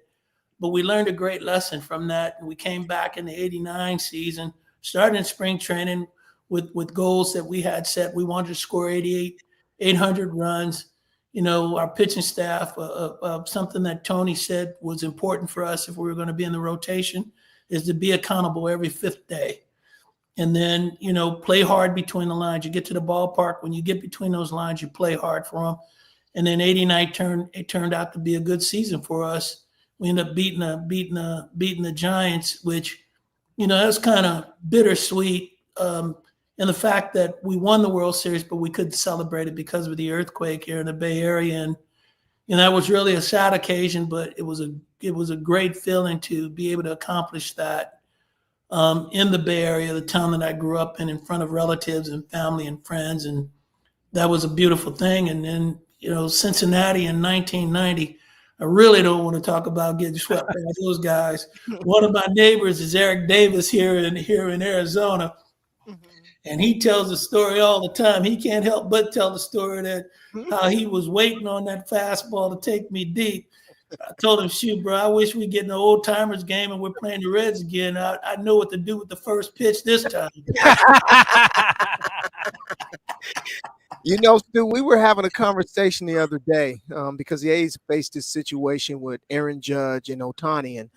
But we learned a great lesson from that. And we came back in the 89 season, started in spring training with goals that we had set. We wanted to score 800 runs. Our pitching staff, something that Tony said was important for us if we were going to be in the rotation is to be accountable every fifth day. And then, play hard between the lines. You get to the ballpark. When you get between those lines, you play hard for them. And then 89 turned out to be a good season for us. We ended up beating the Giants, which, that was kind of bittersweet. And the fact that we won the World Series, but we couldn't celebrate it because of the earthquake here in the Bay Area. And that was really a sad occasion, but it was a great feeling to be able to accomplish that in the Bay Area, the town that I grew up in front of relatives and family and friends. And that was a beautiful thing. And then, Cincinnati in 1990, I really don't want to talk about getting swept by those guys. One of my neighbors is Eric Davis here in Arizona. And he tells the story all the time. He can't help but tell the story that how he was waiting on that fastball to take me deep. I told him, shoot, bro, I wish we get in the old timers game and we're playing the Reds again. I know what to do with the first pitch this time. You know, Stu, we were having a conversation the other day because the A's faced this situation with Aaron Judge and Towny, and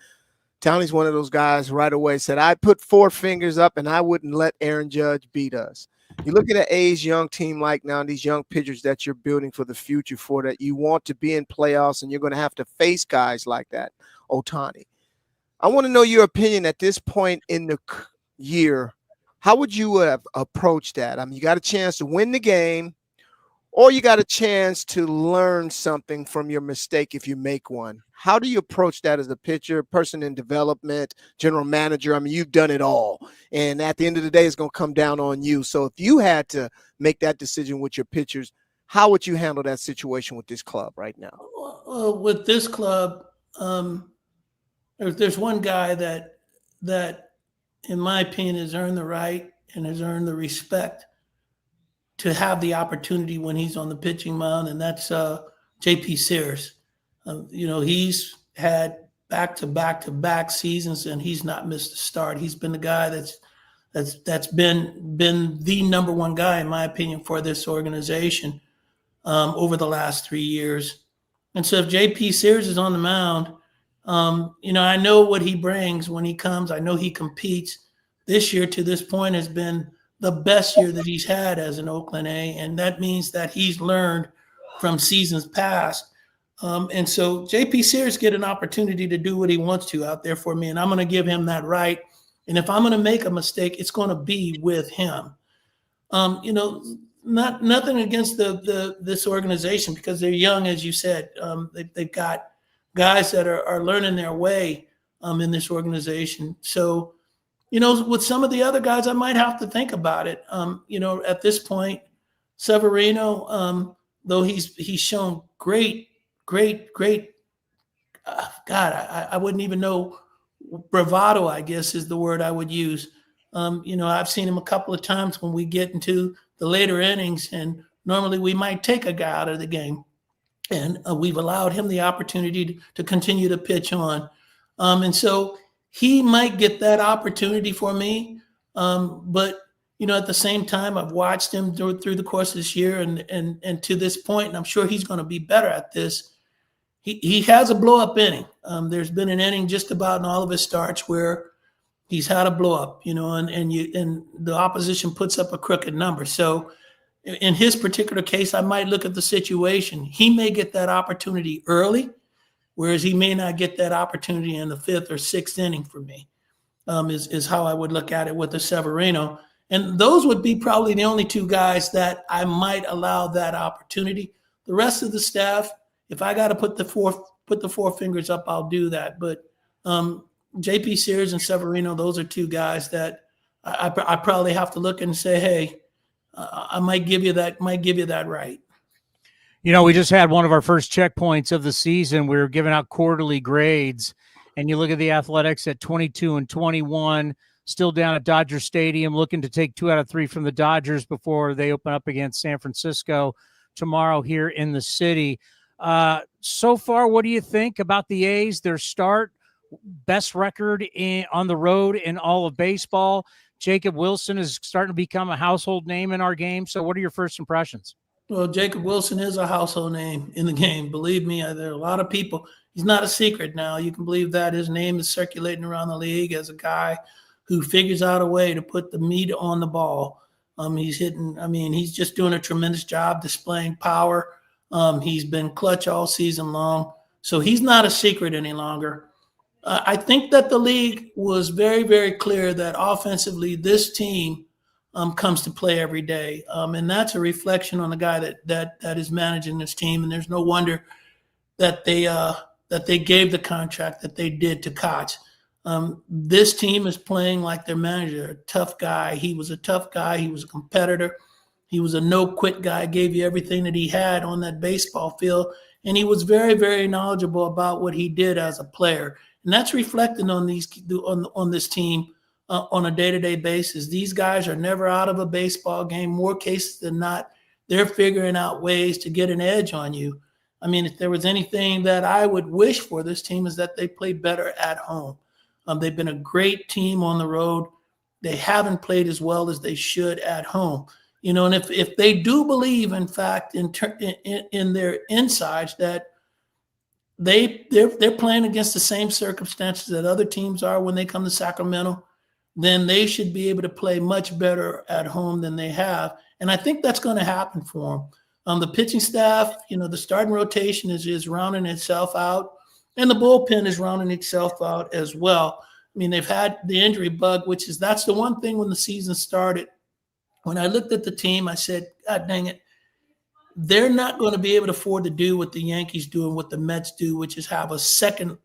Towny's one of those guys right away said, I put 4 fingers up and I wouldn't let Aaron Judge beat us. You look at the A's young team like now, these young pitchers that you're building for the future for that you want to be in playoffs, and you're going to have to face guys like that, Ohtani. I want to know your opinion at this point in the year. How would you have approached that? I mean, you got a chance to win the game, or you got a chance to learn something from your mistake if you make one. How do you approach that as a pitcher, person in development, general manager? I mean, you've done it all. And at the end of the day, it's going to come down on you. So if you had to make that decision with your pitchers, how would you handle that situation with this club right now? Well, with this club, there's one guy that, in my opinion, has earned the right and has earned the respect to have the opportunity when he's on the pitching mound, and that's J.P. Sears. He's had back-to-back seasons, and he's not missed a start. He's been the guy that's been the number one guy, in my opinion, for this organization over the last 3 years. And so if J.P. Sears is on the mound, I know what he brings when he comes. I know he competes. This year, to this point, has been the best year that he's had as an Oakland A, and that means that he's learned from seasons past. And so J.P. Sears get an opportunity to do what he wants to out there for me, and I'm going to give him that right. And if I'm going to make a mistake, it's going to be with him. Nothing against this organization because they're young, as you said. They've got guys that are learning their way in this organization. So, with some of the other guys, I might have to think about it. At this point, Severino, though he's shown great. I wouldn't even know, bravado, I guess is the word I would use. I've seen him a couple of times when we get into the later innings, and normally we might take a guy out of the game, and we've allowed him the opportunity to continue to pitch on. And so he might get that opportunity for me. But, at the same time, I've watched him through the course of this year and to this point, and I'm sure he's going to be better at this. He has a blow-up inning. There's been an inning just about in all of his starts where he's had a blow-up, and the opposition puts up a crooked number. So in his particular case, I might look at the situation. He may get that opportunity early, whereas he may not get that opportunity in the 5th or 6th inning for me, is how I would look at it with the Severino. And those would be probably the only 2 guys that I might allow that opportunity. The rest of the staff, if I got to put the 4 fingers up, I'll do that. But J.P. Sears and Severino, those are 2 guys that I probably have to look and say, hey, I might give you that right. We just had one of our first checkpoints of the season. We were giving out quarterly grades, and you look at the Athletics at 22 and 21, still down at Dodger Stadium, looking to take 2 out of 3 from the Dodgers before they open up against San Francisco tomorrow here in the city. So far, what do you think about the A's, their start, best record on the road in all of baseball? Jacob Wilson is starting to become a household name in our game. So what are your first impressions? Well, Jacob Wilson is a household name in the game. Believe me, there are a lot of people. He's not a secret now. You can believe that his name is circulating around the league as a guy who figures out a way to put the meat on the ball. He's just doing a tremendous job displaying power. He's been clutch all season long. So he's not a secret any longer. I think that the league was very, very clear that offensively this team comes to play every day. And that's a reflection on the guy that is managing this team. And there's no wonder that they gave the contract that they did to Koch. This team is playing like their manager, a tough guy. He was a tough guy. He was a competitor. He was a no-quit guy, gave you everything that he had on that baseball field. And he was very, very knowledgeable about what he did as a player. And that's reflected on this team on a day-to-day basis. These guys are never out of a baseball game. More cases than not, they're figuring out ways to get an edge on you. I mean, if there was anything that I would wish for this team is that they play better at home. They've been a great team on the road. They haven't played as well as they should at home. You know, and if they do believe, in fact, in their insides that they're playing against the same circumstances that other teams are when they come to Sacramento, then they should be able to play much better at home than they have. And I think that's going to happen for them. The pitching staff, you know, the starting rotation is rounding itself out, and the bullpen is rounding itself out as well. I mean, they've had the injury bug, that's the one thing when the season started. When I looked at the team, I said, God dang it, they're not going to be able to afford to do what the Yankees do and what the Mets do, which is have a second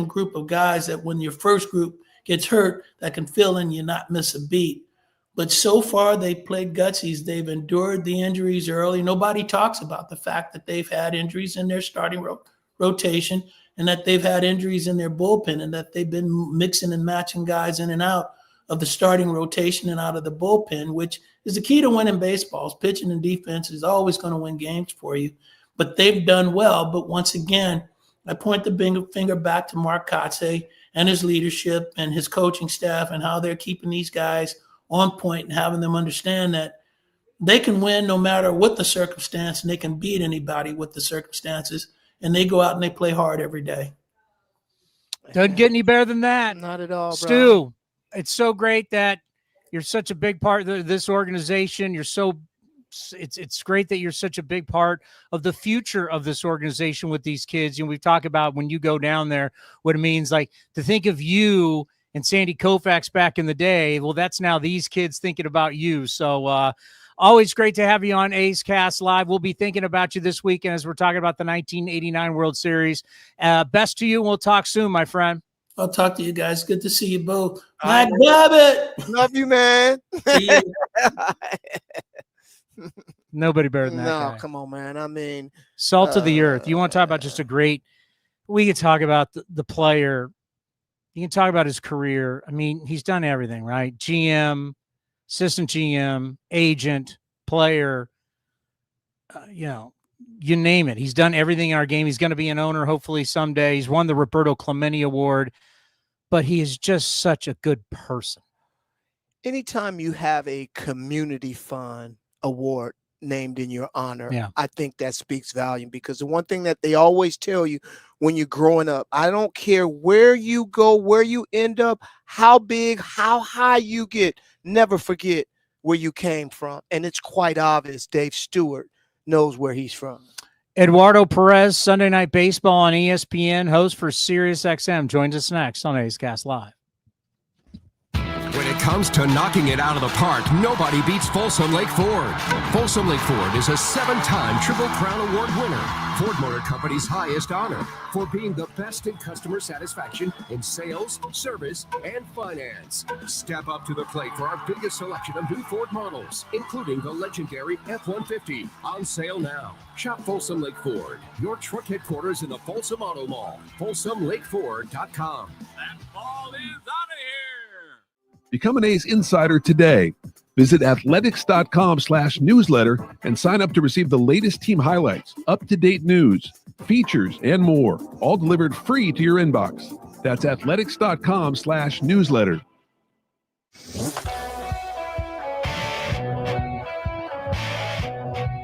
group of guys that when your first group gets hurt, that can fill in, you not miss a beat. But so far, they played gutsies. They've endured the injuries early. Nobody talks about the fact that they've had injuries in their starting rotation and that they've had injuries in their bullpen and that they've been mixing and matching guys in and out of the starting rotation and out of the bullpen, which is the key to winning baseballs. Pitching and defense is always going to win games for you. But they've done well. But once again, I point the finger back to Mark Kotsay and his leadership and his coaching staff and how they're keeping these guys on point and having them understand that they can win no matter what the circumstance, and they can beat anybody with the circumstances, and they go out and they play hard every day. Doesn't get any better than that. Not at all, Stu, bro. it's so great that you're such a big part of this organization. It's great that you're such a big part of the future of this organization with these kids. And we've talked about when you go down there, what it means, like to think of you and Sandy Koufax back in the day. Well, that's now these kids thinking about you. So always great to have you on A's Cast Live. We'll be thinking about you this weekend as we're talking about the 1989 World Series. Best to you, and we'll talk soon, my friend. I'll talk to you guys. Good to see you both. Mike Babitt. Love you, man. Nobody better than that guy. No, come on, man. I mean, salt of the earth. You want to talk about just a great – we could talk about the player. You can talk about his career. I mean, he's done everything, right? GM, assistant GM, agent, player, you name it. He's done everything in our game. He's going to be an owner hopefully someday. He's won the Roberto Clemente Award, but he is just such a good person. Anytime you have a community fund award named in your honor, I think that speaks volume, because the one thing that they always tell you when you're growing up, I don't care where you go, where you end up, how big, how high you get, never forget where you came from. And it's quite obvious Dave Stewart knows where he's from. Eduardo Pérez, Sunday Night Baseball on ESPN, host for SiriusXM, joins us next on A's Cast Live. When it comes to knocking it out of the park, nobody beats Folsom Lake Ford. Folsom Lake Ford is a 7-time Triple Crown Award winner, Ford Motor Company's highest honor for being the best in customer satisfaction in sales, service, and finance. Step up to the plate for our biggest selection of new Ford models, including the legendary F-150, on sale now. Shop Folsom Lake Ford, your truck headquarters in the Folsom Auto Mall, folsomlakeford.com. That ball is out of here. Become an A's insider today. Visit athletics.com/newsletter and sign up to receive the latest team highlights, up-to-date news, features, and more, all delivered free to your inbox. That's athletics.com/newsletter.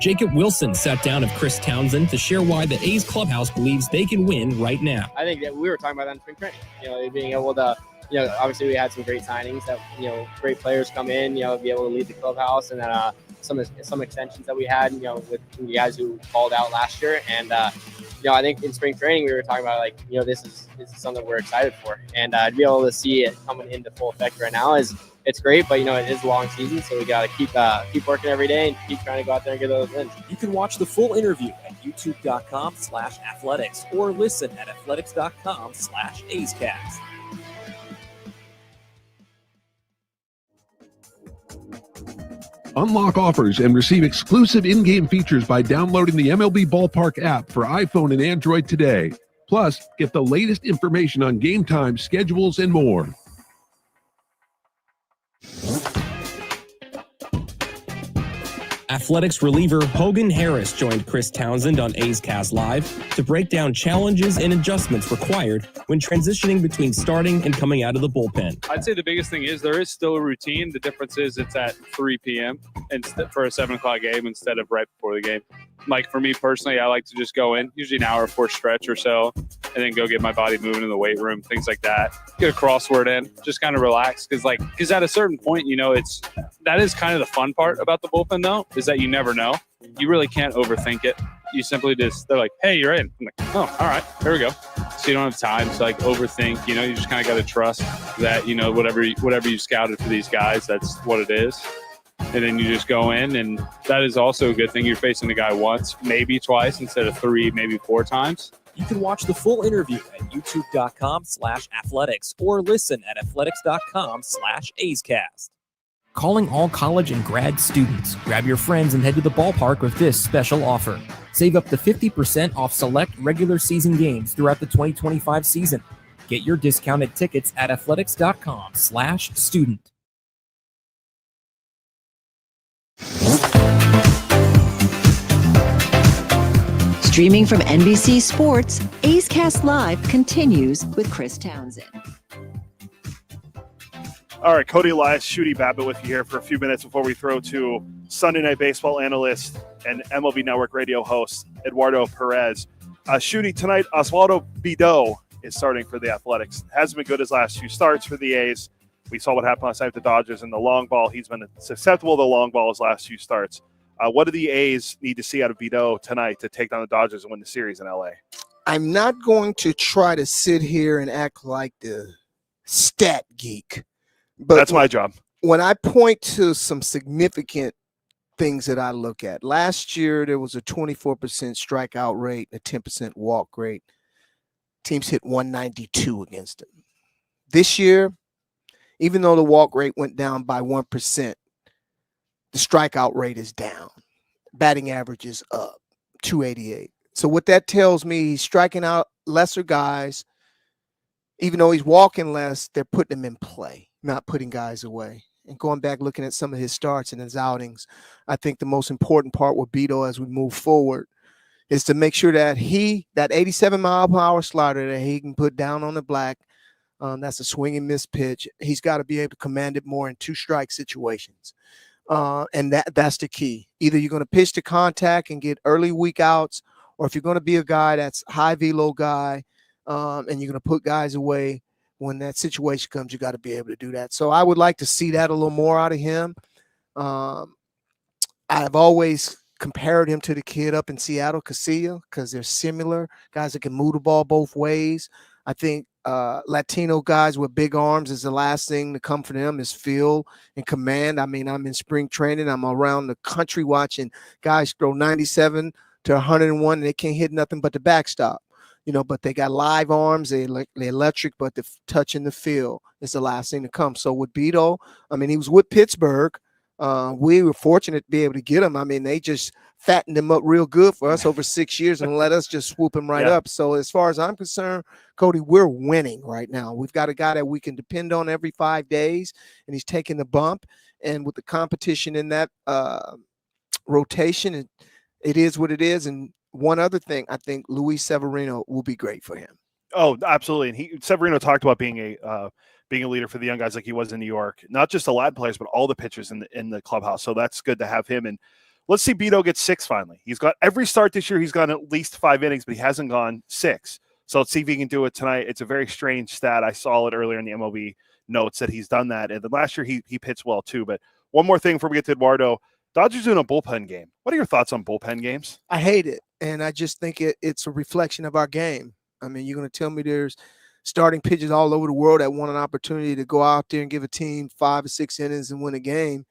Jacob Wilson sat down with Chris Townsend to share why the A's clubhouse believes they can win right now. I think that we were talking about that in spring training. Being able to, obviously we had some great signings that, great players come in, be able to lead the clubhouse, and then some extensions that we had, with the guys who called out last year. And, I think in spring training we were talking about this is something we're excited for, and to be able to see it coming into full effect right now it's great, but it is a long season, so we got to keep working every day and keep trying to go out there and get those wins. You can watch the full interview at youtube.com/athletics or listen at athletics.com/A'sCast. Unlock offers and receive exclusive in-game features by downloading the MLB Ballpark app for iPhone and Android today. Plus, get the latest information on game time, schedules, and more. Athletics reliever Hogan Harris joined Chris Townsend on A's Cast Live to break down challenges and adjustments required when transitioning between starting and coming out of the bullpen. I'd say the biggest thing is there is still a routine. The difference is it's at 3 p.m. for a 7 o'clock game instead of right before the game. Like for me personally, I like to just go in, usually an hour before stretch or so, and then go get my body moving in the weight room, things like that. Get a crossword in, just kind of relax. Because at a certain point, that is kind of the fun part about the bullpen though, is that you never know. You really can't overthink it. You simply they're like, hey, you're in. I'm like, oh, all right, here we go. So you don't have time to overthink, you just kind of got to trust that, whatever you scouted for these guys, that's what it is. And then you just go in, and that is also a good thing. You're facing the guy once, maybe twice, instead of 3, maybe 4 times. You can watch the full interview at youtube.com/athletics or listen at athletics.com/A'sCast. Calling all college and grad students. Grab your friends and head to the ballpark with this special offer. Save up to 50% off select regular season games throughout the 2025 season. Get your discounted tickets at athletics.com/student. Streaming from NBC Sports, A's Cast Live continues with Chris Townsend. All right, Cody Elias, Shooty Babitt with you here for a few minutes before we throw to Sunday Night Baseball analyst and MLB Network radio host Eduardo Pérez. Shooty, tonight, Osvaldo Bido is starting for the Athletics. Hasn't been good his last 2 starts for the A's. We saw what happened last night with the Dodgers and the long ball. He's been susceptible to the long ball his last 2 starts. What do the A's need to see out of Bido tonight to take down the Dodgers and win the series in L.A.? I'm not going to try to sit here and act like the stat geek. But that's my job. When I point to some significant things that I look at, last year there was a 24% strikeout rate, a 10% walk rate. Teams hit 192 against them. This year, even though the walk rate went down by 1%, the strikeout rate is down. Batting average is up, 288. So what that tells me, he's striking out lesser guys. Even though he's walking less, they're putting him in play, not putting guys away. And going back, looking at some of his starts and his outings, I think the most important part with Bido as we move forward is to make sure that that 87-mile-per-hour slider that he can put down on the black, that's a swing and miss pitch. He's got to be able to command it more in 2-strike situations. And that's the key. Either you're going to pitch to contact and get early weak outs, or if you're going to be a guy that's high velo guy, and you're going to put guys away when that situation comes, you got to be able to do that. So I would like to see that a little more out of him. I've always compared him to the kid up in Seattle, Casilla, because they're similar guys that can move the ball both ways. I think Latino guys with big arms is the last thing to come for them is feel and command. I mean, I'm in spring training. I'm around the country watching guys throw 97 to 101, and they can't hit nothing but the backstop. But they got live arms, they're electric, but the touch in the field is the last thing to come. So with Bido, I mean, he was with Pittsburgh. We were fortunate to be able to get him. I mean, they just fattened him up real good for us over 6 years and let us just swoop him right up. So as far as I'm concerned, Cody, we're winning right now. We've got a guy that we can depend on every 5 days, and he's taking the bump. And with the competition in that rotation, it is what it is. And one other thing, I think Luis Severino will be great for him. Oh, absolutely. And Severino talked about being a leader for the young guys like he was in New York, not just the Latin players, but all the pitchers in the clubhouse. So that's good to have him. And let's see Bido get 6 finally. He's got every start this year. He's gone at least 5 innings, but he hasn't gone 6. So let's see if he can do it tonight. It's a very strange stat. I saw it earlier in the MLB notes that he's done that. And then last year he pitched well too. But one more thing before we get to Eduardo, Dodgers doing a bullpen game. What are your thoughts on bullpen games? I hate it. And I just think it's a reflection of our game. I mean, you're going to tell me there's starting pitchers all over the world that want an opportunity to go out there and give a team 5 or 6 innings and win a game.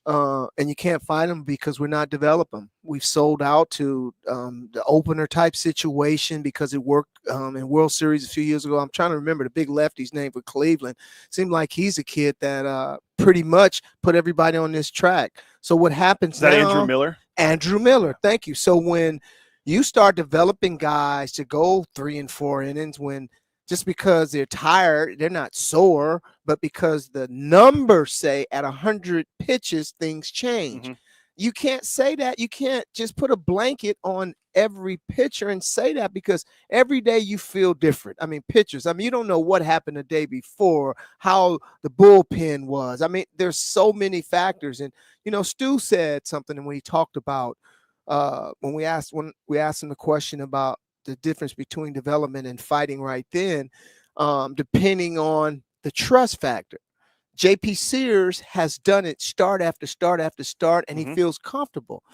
And you can't find them because we're not developing. We've sold out to the opener type situation because it worked in World Series a few years ago. I'm trying to remember the big lefty's name for Cleveland. Seemed like he's a kid that pretty much put everybody on this track. So what happens now? Is that Andrew Miller? Andrew Miller. Thank you. So when you start developing guys to go 3 and 4 innings, when just because they're tired, they're not sore, but because the numbers say at 100 pitches, things change. you can't say that. You can't just put a blanket on every pitcher and say that, because every day you feel different. I mean, pitchers, you don't know what happened the day before, how the bullpen was. I mean, there's so many factors. And, Stu said something when he talked about when we asked him the question about the difference between development and fighting right then, depending on the trust factor. JP Sears has done it start after start after start, and he feels comfortable.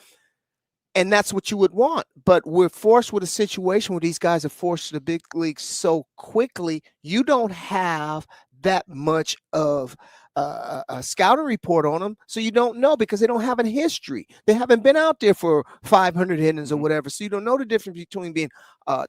And that's what you would want. But we're forced with a situation where these guys are forced to the big leagues so quickly. You don't have that much of a scouting report on them, so you don't know, because they don't have a history. They haven't been out there for 500 innings or whatever, so you don't know the difference between being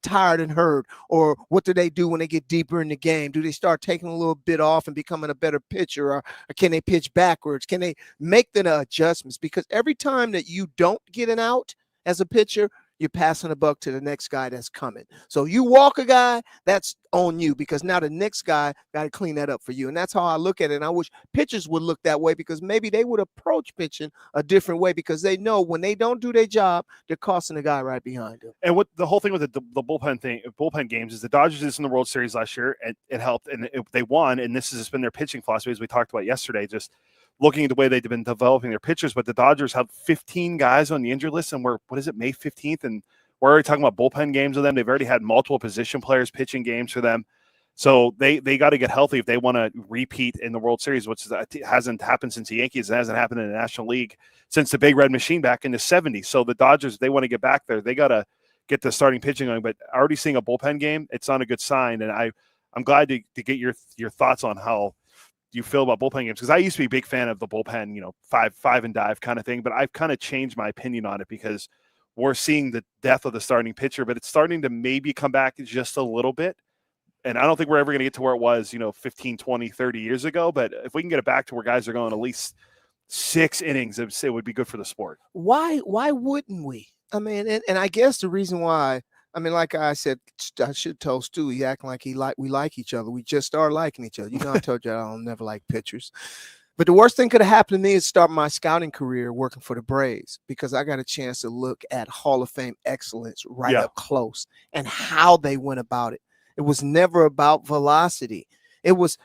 tired and hurt, or what do they do when they get deeper in the game? Do they start taking a little bit off and becoming a better pitcher, or can they pitch backwards? Can they make the adjustments? Because every time that you don't get an out as a pitcher, you're passing the buck to the next guy that's coming. So you walk a guy, that's on you, because now the next guy got to clean that up for you. And that's how I look at it. And I wish pitchers would look that way, because maybe they would approach pitching a different way, because they know when they don't do their job, they're costing the guy right behind them. And what the whole thing with the bullpen games is, the Dodgers did this in the World Series last year, and it helped, and they won. And this has been their pitching philosophy, as we talked about yesterday, just looking at the way they've been developing their pitchers. But the Dodgers have 15 guys on the injured list, and we're, May 15th? And we're already talking about bullpen games with them. They've already had multiple position players pitching games for them. So they got to get healthy if they want to repeat in the World Series, which hasn't happened since the Yankees. It hasn't happened in the National League since the Big Red Machine back in the 70s. So the Dodgers, they want to get back there. They got to get the starting pitching going. But already seeing a bullpen game, it's not a good sign. And I'm glad to get your thoughts on how you feel about bullpen games, because I used to be a big fan of the bullpen, five and dive kind of thing, but I've kind of changed my opinion on it, because we're seeing the death of the starting pitcher, but it's starting to maybe come back just a little bit. And I don't think we're ever going to get to where it was, 15, 20, 30 years ago, but if we can get it back to where guys are going at least 6 innings, it would be good for the sport. Why wouldn't we? I mean, and I guess the reason why, like I said, I should have told Stu, he acting like we like each other. We just started liking each other. I told you I don't never like pitchers. But the worst thing could have happened to me is start my scouting career working for the Braves, because I got a chance to look at Hall of Fame excellence right up close and how they went about it. It was never about velocity. It was,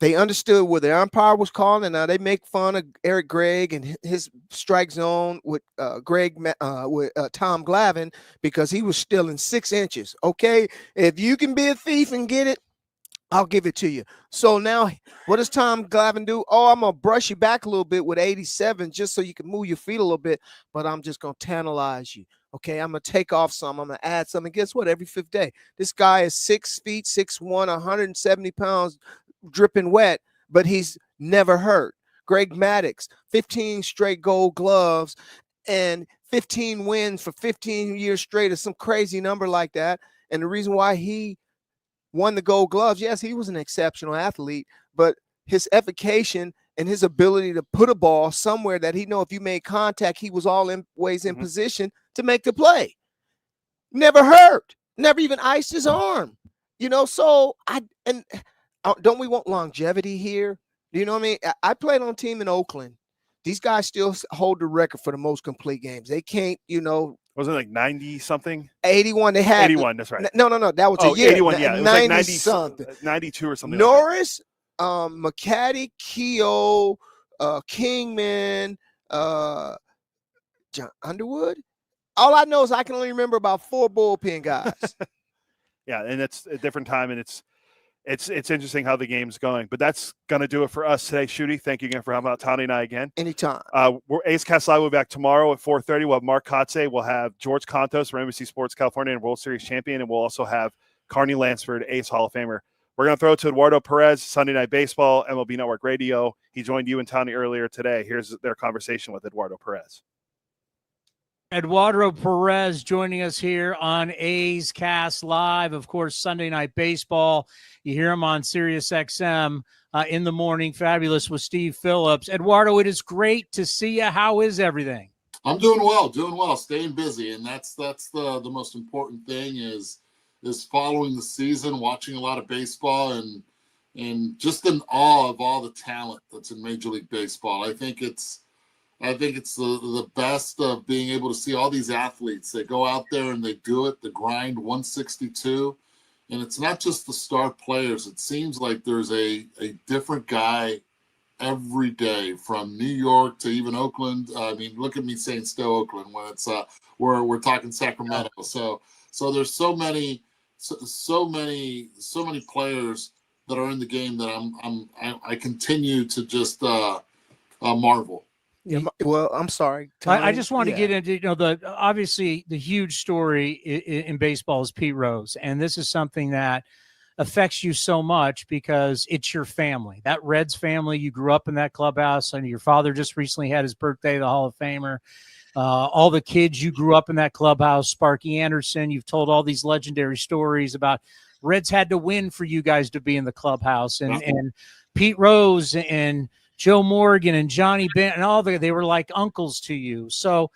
they understood where the umpire was calling, and now they make fun of Eric Gregg and his strike zone with Tom Glavine, because he was still in 6 inches. Okay, if you can be a thief and get it, I'll give it to you. So now what does Tom Glavine do? Oh, I'm going to brush you back a little bit with 87 just so you can move your feet a little bit, but I'm just going to tantalize you. Okay, I'm going to take off some. I'm going to add some. And guess what? Every 5th day, this guy is 6 feet, 6'1", 170 pounds, dripping wet, but he's never hurt. Greg Maddux, 15 straight gold gloves and 15 wins for 15 years straight, or some crazy number like that. And the reason why he won the gold gloves, yes, he was an exceptional athlete, but his efficacious and his ability to put a ball somewhere that he know if you made contact, he was always in position to make the play. Never hurt, never even iced his arm. So don't we want longevity here? You know what I mean? I played on a team in Oakland. These guys still hold the record for the most complete games. They can't, wasn't it like 90 something? 81. They had 81. That's right. No. That was a year. 81. Yeah, it was 90 like something. 92 or something. Norris, McCaddy, Keogh, Kingman, John Underwood. All I know is I can only remember about 4 bullpen guys. Yeah, and it's a different time, and it's interesting how the game's going. But that's going to do it for us today, Shooty. Thank you again for having out Towny and I again. Anytime. We're A's Cast Live. We'll be back tomorrow at 4:30. We'll have Mark Kotze. We'll have George Contos from NBC Sports California and World Series champion. And we'll also have Carney Lansford, A's Hall of Famer. We're going to throw it to Eduardo Pérez, Sunday Night Baseball, MLB Network Radio. He joined you and Towny earlier today. Here's their conversation with Eduardo Pérez. Eduardo Pérez joining us here on A's Cast Live. Of course, Sunday Night Baseball. You hear him on Sirius XM in the morning. Fabulous with Steve Phillips. Eduardo, it is great to see you. How is everything? I'm doing well, staying busy. And that's the most important thing is following the season, watching a lot of baseball, and just in awe of all the talent that's in Major League Baseball. I think it's I think it's the best of being able to see all these athletes. They go out there and they do it, the grind 162. And it's not just the star players. It seems like there's a different guy every day, from New York to even Oakland. I mean, look at me saying still Oakland when it's we're talking Sacramento. So there's so many players that are in the game that I continue to just marvel. Yeah, well, I'm sorry. I just want to get into, obviously the huge story in baseball is Pete Rose. And this is something that affects you so much because it's your family, that Reds family. You grew up in that clubhouse, and your father just recently had his birthday, the Hall of Famer. All the kids you grew up in that clubhouse, Sparky Anderson, you've told all these legendary stories about Reds had to win for you guys to be in the clubhouse, and Pete Rose and Joe Morgan and Johnny Benton and all they were like uncles to you. So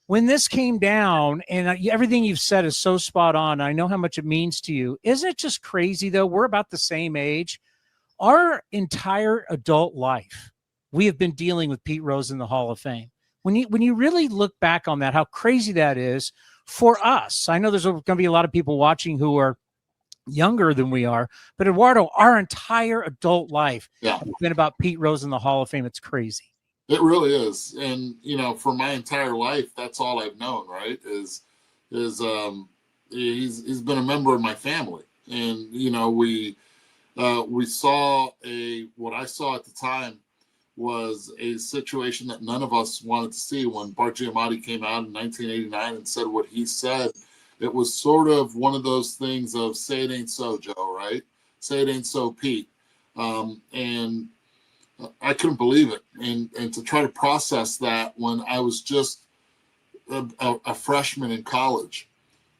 when this came down, and everything you've said is so spot on, I know how much it means to you. Isn't it just crazy, though? We're about the same age. Our entire adult life, we have been dealing with Pete Rose in the Hall of Fame. When you really look back on that, how crazy that is for us. I know there's going to be a lot of people watching who are younger than we are, but Eduardo, our entire adult life has been about Pete Rose in the Hall of Fame. It's crazy. It really is. And, for my entire life, that's all I've known, right? Is he's been a member of my family. And, we saw what I saw at the time was a situation that none of us wanted to see. When Bart Giamatti came out in 1989 and said what he said, it was sort of one of those things of say it ain't so, Joe, right? Say it ain't so, Pete. And I couldn't believe it. And to try to process that when I was just a freshman in college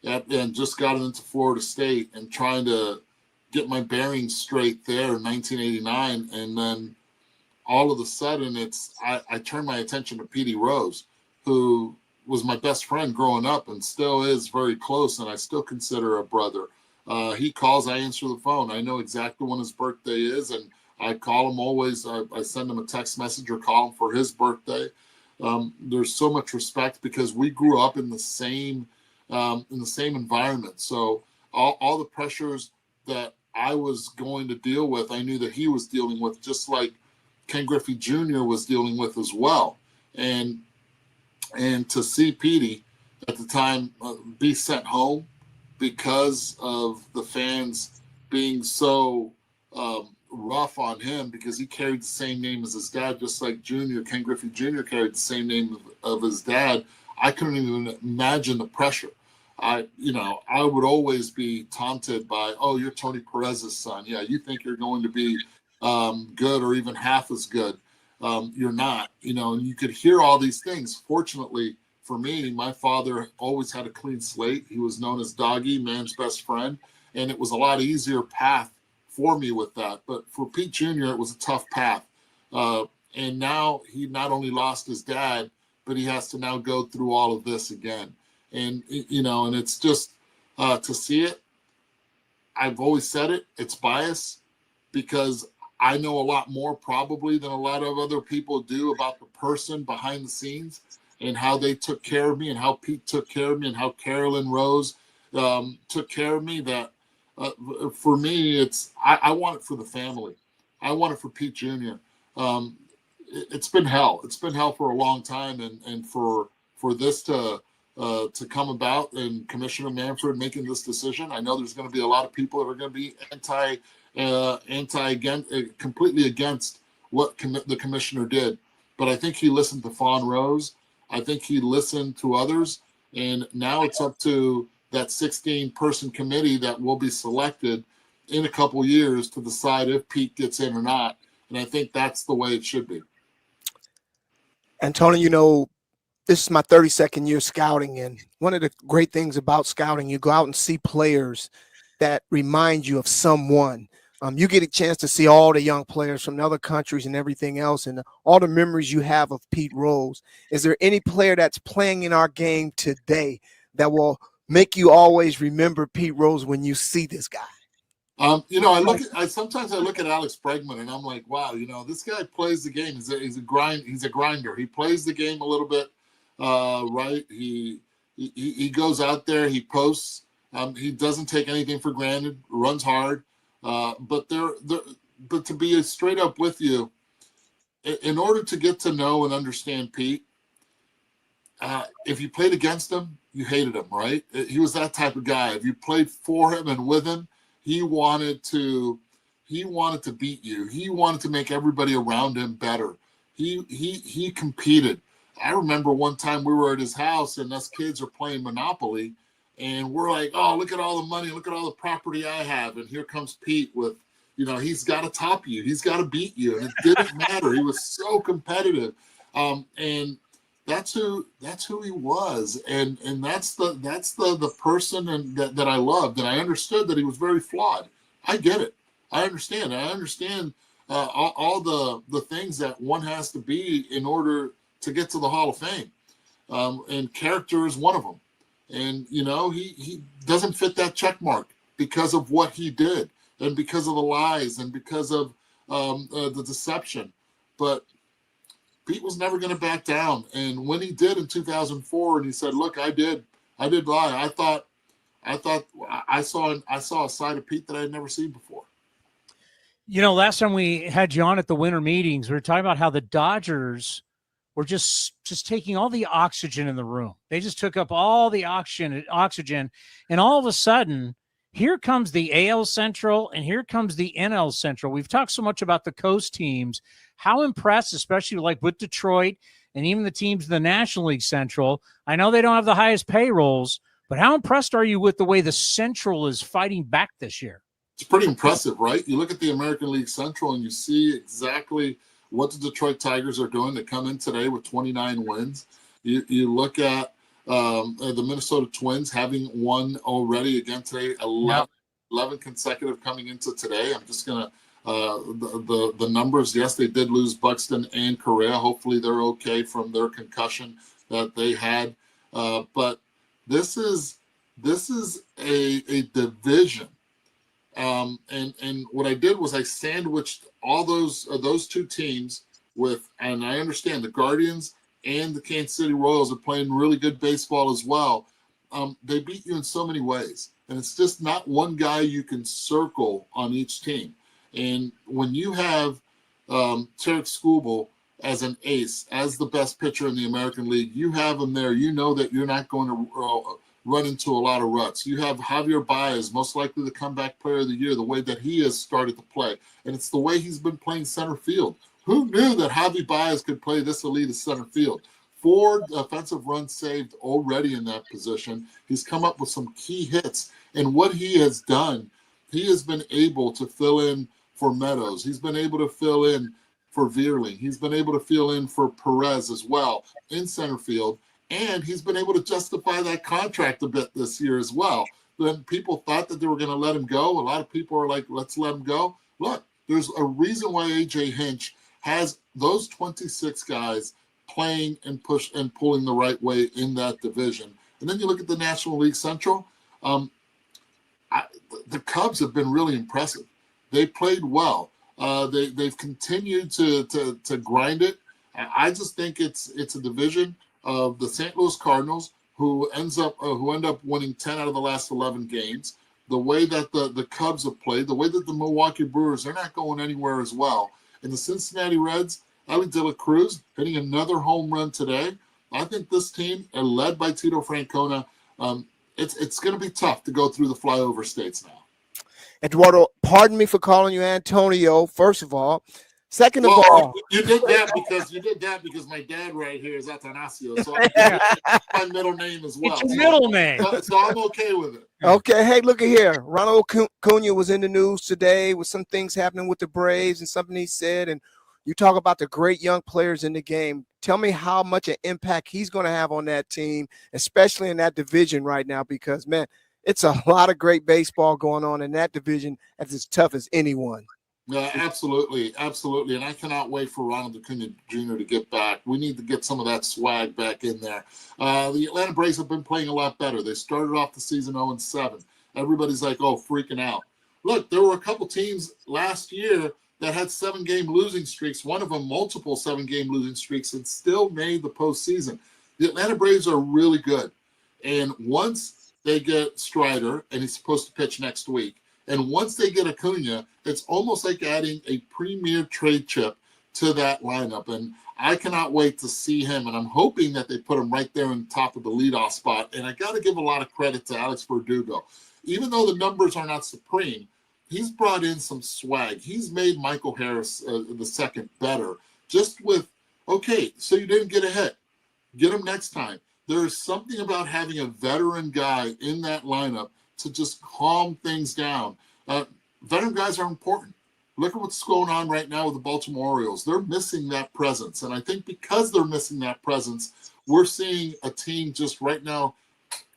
and just got into Florida State and trying to get my bearings straight there in 1989. And then all of a sudden I turned my attention to Petey Rose, who was my best friend growing up and still is very close, and I still consider a brother. He calls, I answer the phone. I know exactly when his birthday is, and I call him always. I send him a text message or call him for his birthday. There's so much respect because we grew up in the same environment. So all the pressures that I was going to deal with, I knew that he was dealing with, just like Ken Griffey Jr. was dealing with as well. And to see Petey at the time be sent home because of the fans being so rough on him, because he carried the same name as his dad, just like Ken Griffey Jr. carried the same name of his dad. I couldn't even imagine the pressure. I would always be taunted by, oh, you're Tony Perez's son. Yeah, you think you're going to be good or even half as good. You're not, and you could hear all these things. Fortunately for me, my father always had a clean slate. He was known as Doggy, man's best friend, and it was a lot easier path for me with that. But for Pete Jr., it was a tough path. And now he not only lost his dad, but he has to now go through all of this again. And, and it's just to see it. I've always said it, it's bias, because I know a lot more probably than a lot of other people do about the person behind the scenes and how they took care of me and how Pete took care of me and how Carolyn Rose took care of me. That for me, I want it for the family. I want it for Pete Jr. It's been hell. It's been hell for a long time. And for this to come about and Commissioner Manfred making this decision, I know there's going to be a lot of people that are going to be completely against what the commissioner did. But I think he listened to Fawn Rose. I think he listened to others. And now it's up to that 16-person committee that will be selected in a couple years to decide if Pete gets in or not. And I think that's the way it should be. And Tony, this is my 32nd year scouting. And one of the great things about scouting, you go out and see players that remind you of someone. You get a chance to see all the young players from other countries and everything else, and all the memories you have of Pete Rose. Is there any player that's playing in our game today that will make you always remember Pete Rose when you see this guy? Sometimes I look at Alex Bregman and I'm like, wow, this guy plays the game. He's a grinder. He plays the game a little bit, right? He goes out there, he posts. He doesn't take anything for granted. Runs hard, but to be straight up with you, in order to get to know and understand Pete, if you played against him, you hated him, right? He was that type of guy. If you played for him and with him, he wanted to beat you. He wanted to make everybody around him better. He competed. I remember one time we were at his house and us kids are playing Monopoly, and we're like, oh, look at all the money, look at all the property I have. And here comes Pete with, he's got to top you. He's got to beat you. And it didn't matter. He was so competitive. And that's who he was. And that's the person that I loved. And I understood that he was very flawed. I get it. I understand. All the things that one has to be in order to get to the Hall of Fame. And character is one of them. And, he doesn't fit that check mark because of what he did and because of the lies and because of the deception. But Pete was never going to back down. And when he did in 2004, and he said, look, I did lie. I thought I saw a side of Pete that I had never seen before. Last time we had you on at the winter meetings, we were talking about how the Dodgers were just taking all the oxygen in the room. They just took up all the oxygen, and all of a sudden, here comes the AL Central, and here comes the NL Central. We've talked so much about the coast teams. How impressed, especially like with Detroit and even the teams in the National League Central. I know they don't have the highest payrolls, but how impressed are you with the way the Central is fighting back this year? It's pretty impressive, right? You look at the American League Central and you see exactly what the Detroit Tigers are doing. They come in today with 29 wins. You look at the Minnesota Twins having won already again today, 11 consecutive coming into today. I'm just going to the numbers. Yes, they did lose Buxton and Correa. Hopefully they're okay from their concussion that they had. But this is a division. And what I did was I sandwiched all those two teams with, and I understand the Guardians and the Kansas City Royals are playing really good baseball as well. They beat you in so many ways, and it's just not one guy you can circle on each team. And when you have Tarek Skubal as an ace, as the best pitcher in the American League, you have him there. You know that you're not going to run into a lot of ruts. You have Javier Baez, most likely the comeback player of the year, the way that he has started to play. And it's the way he's been playing center field. Who knew that Javi Baez could play this elite of center field? 4 offensive runs saved already in that position. He's come up with some key hits. And what he has done, he has been able to fill in for Meadows. He's been able to fill in for Veerling. He's been able to fill in for Perez as well in center field. And he's been able to justify that contract a bit this year as well. When people thought that they were going to let him go, a lot of people are like, let's let him go. Look, there's a reason why A.J. Hinch has those 26 guys playing and pulling the right way in that division. And then you look at the National League Central. The Cubs have been really impressive. They played well. They've continued to grind it. I just think it's a division of the St. Louis Cardinals, who end up winning 10 out of the last 11 games. The way that the Cubs have played, the way that the Milwaukee Brewers, they're not going anywhere as well. And the Cincinnati Reds, Ali De La Cruz hitting another home run today. I think this team, led by Tito Francona, it's going to be tough to go through the flyover states now. Eduardo, pardon me for calling you Antonio, first of all. Second of all, you did that because my dad right here is Atanasio, so that's my middle name as well. It's your middle name, so I'm okay with it. Okay, hey, look at here. Ronald Acuna was in the news today with some things happening with the Braves and something he said. And you talk about the great young players in the game. Tell me how much an impact he's going to have on that team, especially in that division right now, because man, it's a lot of great baseball going on in that division. That's as tough as anyone. Yeah, absolutely. And I cannot wait for Ronald Acuna Jr. to get back. We need to get some of that swag back in there. The Atlanta Braves have been playing a lot better. They started off the season 0-7. Everybody's like, oh, freaking out. look, there were a couple teams last year that had 7-game losing streaks, one of them multiple 7-game losing streaks, and still made the postseason. The Atlanta Braves are really good. And once they get Strider, and he's supposed to pitch next week, and once they get Acuna, it's almost like adding a premier trade chip to that lineup. And I cannot wait to see him, and I'm hoping that they put him right there on top of the leadoff spot. And I got to give a lot of credit to Alex Verdugo. Even though the numbers are not supreme, he's brought in some swag. He's made Michael Harris the second better. Just with, okay, so you didn't get a hit. Get him next time. There's something about having a veteran guy in that lineup to just calm things down. Veteran guys are important. Look at what's going on right now with the Baltimore Orioles. They're missing that presence. And I think because they're missing that presence, we're seeing a team just right now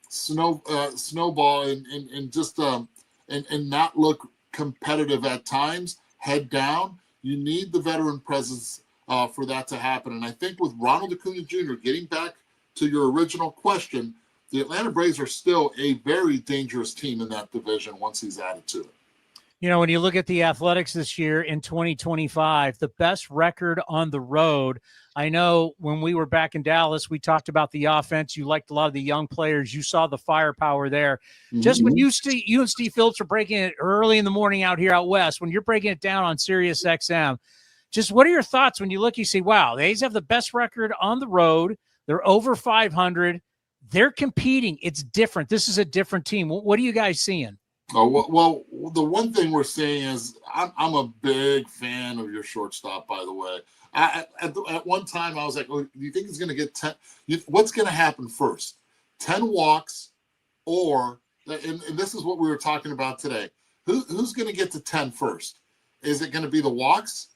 snowball and just and not look competitive at times, head down. You need the veteran presence for that to happen. And I think with Ronald Acuna Jr. getting back to your original question, the Atlanta Braves are still a very dangerous team in that division once he's added to it. You know, when you look at the Athletics this year in 2025, the best record on the road, I know when we were back in Dallas, we talked about the offense. You liked a lot of the young players. You saw the firepower there. Mm-hmm. Just when you and Steve Phillips are breaking it early in the morning out here out west, when you're breaking it down on Sirius XM, just what are your thoughts when you look, you see, wow, the A's have the best record on the road. They're over 500. They're competing. It's different. This is a different team. What are you guys seeing? Oh, well, the one thing we're seeing is I'm a big fan of your shortstop, by the way. At one time, I was like, oh, do you think he's going to get 10? What's going to happen first? 10 walks or, and this is what we were talking about today, who's going to get to 10 first? Is it going to be the walks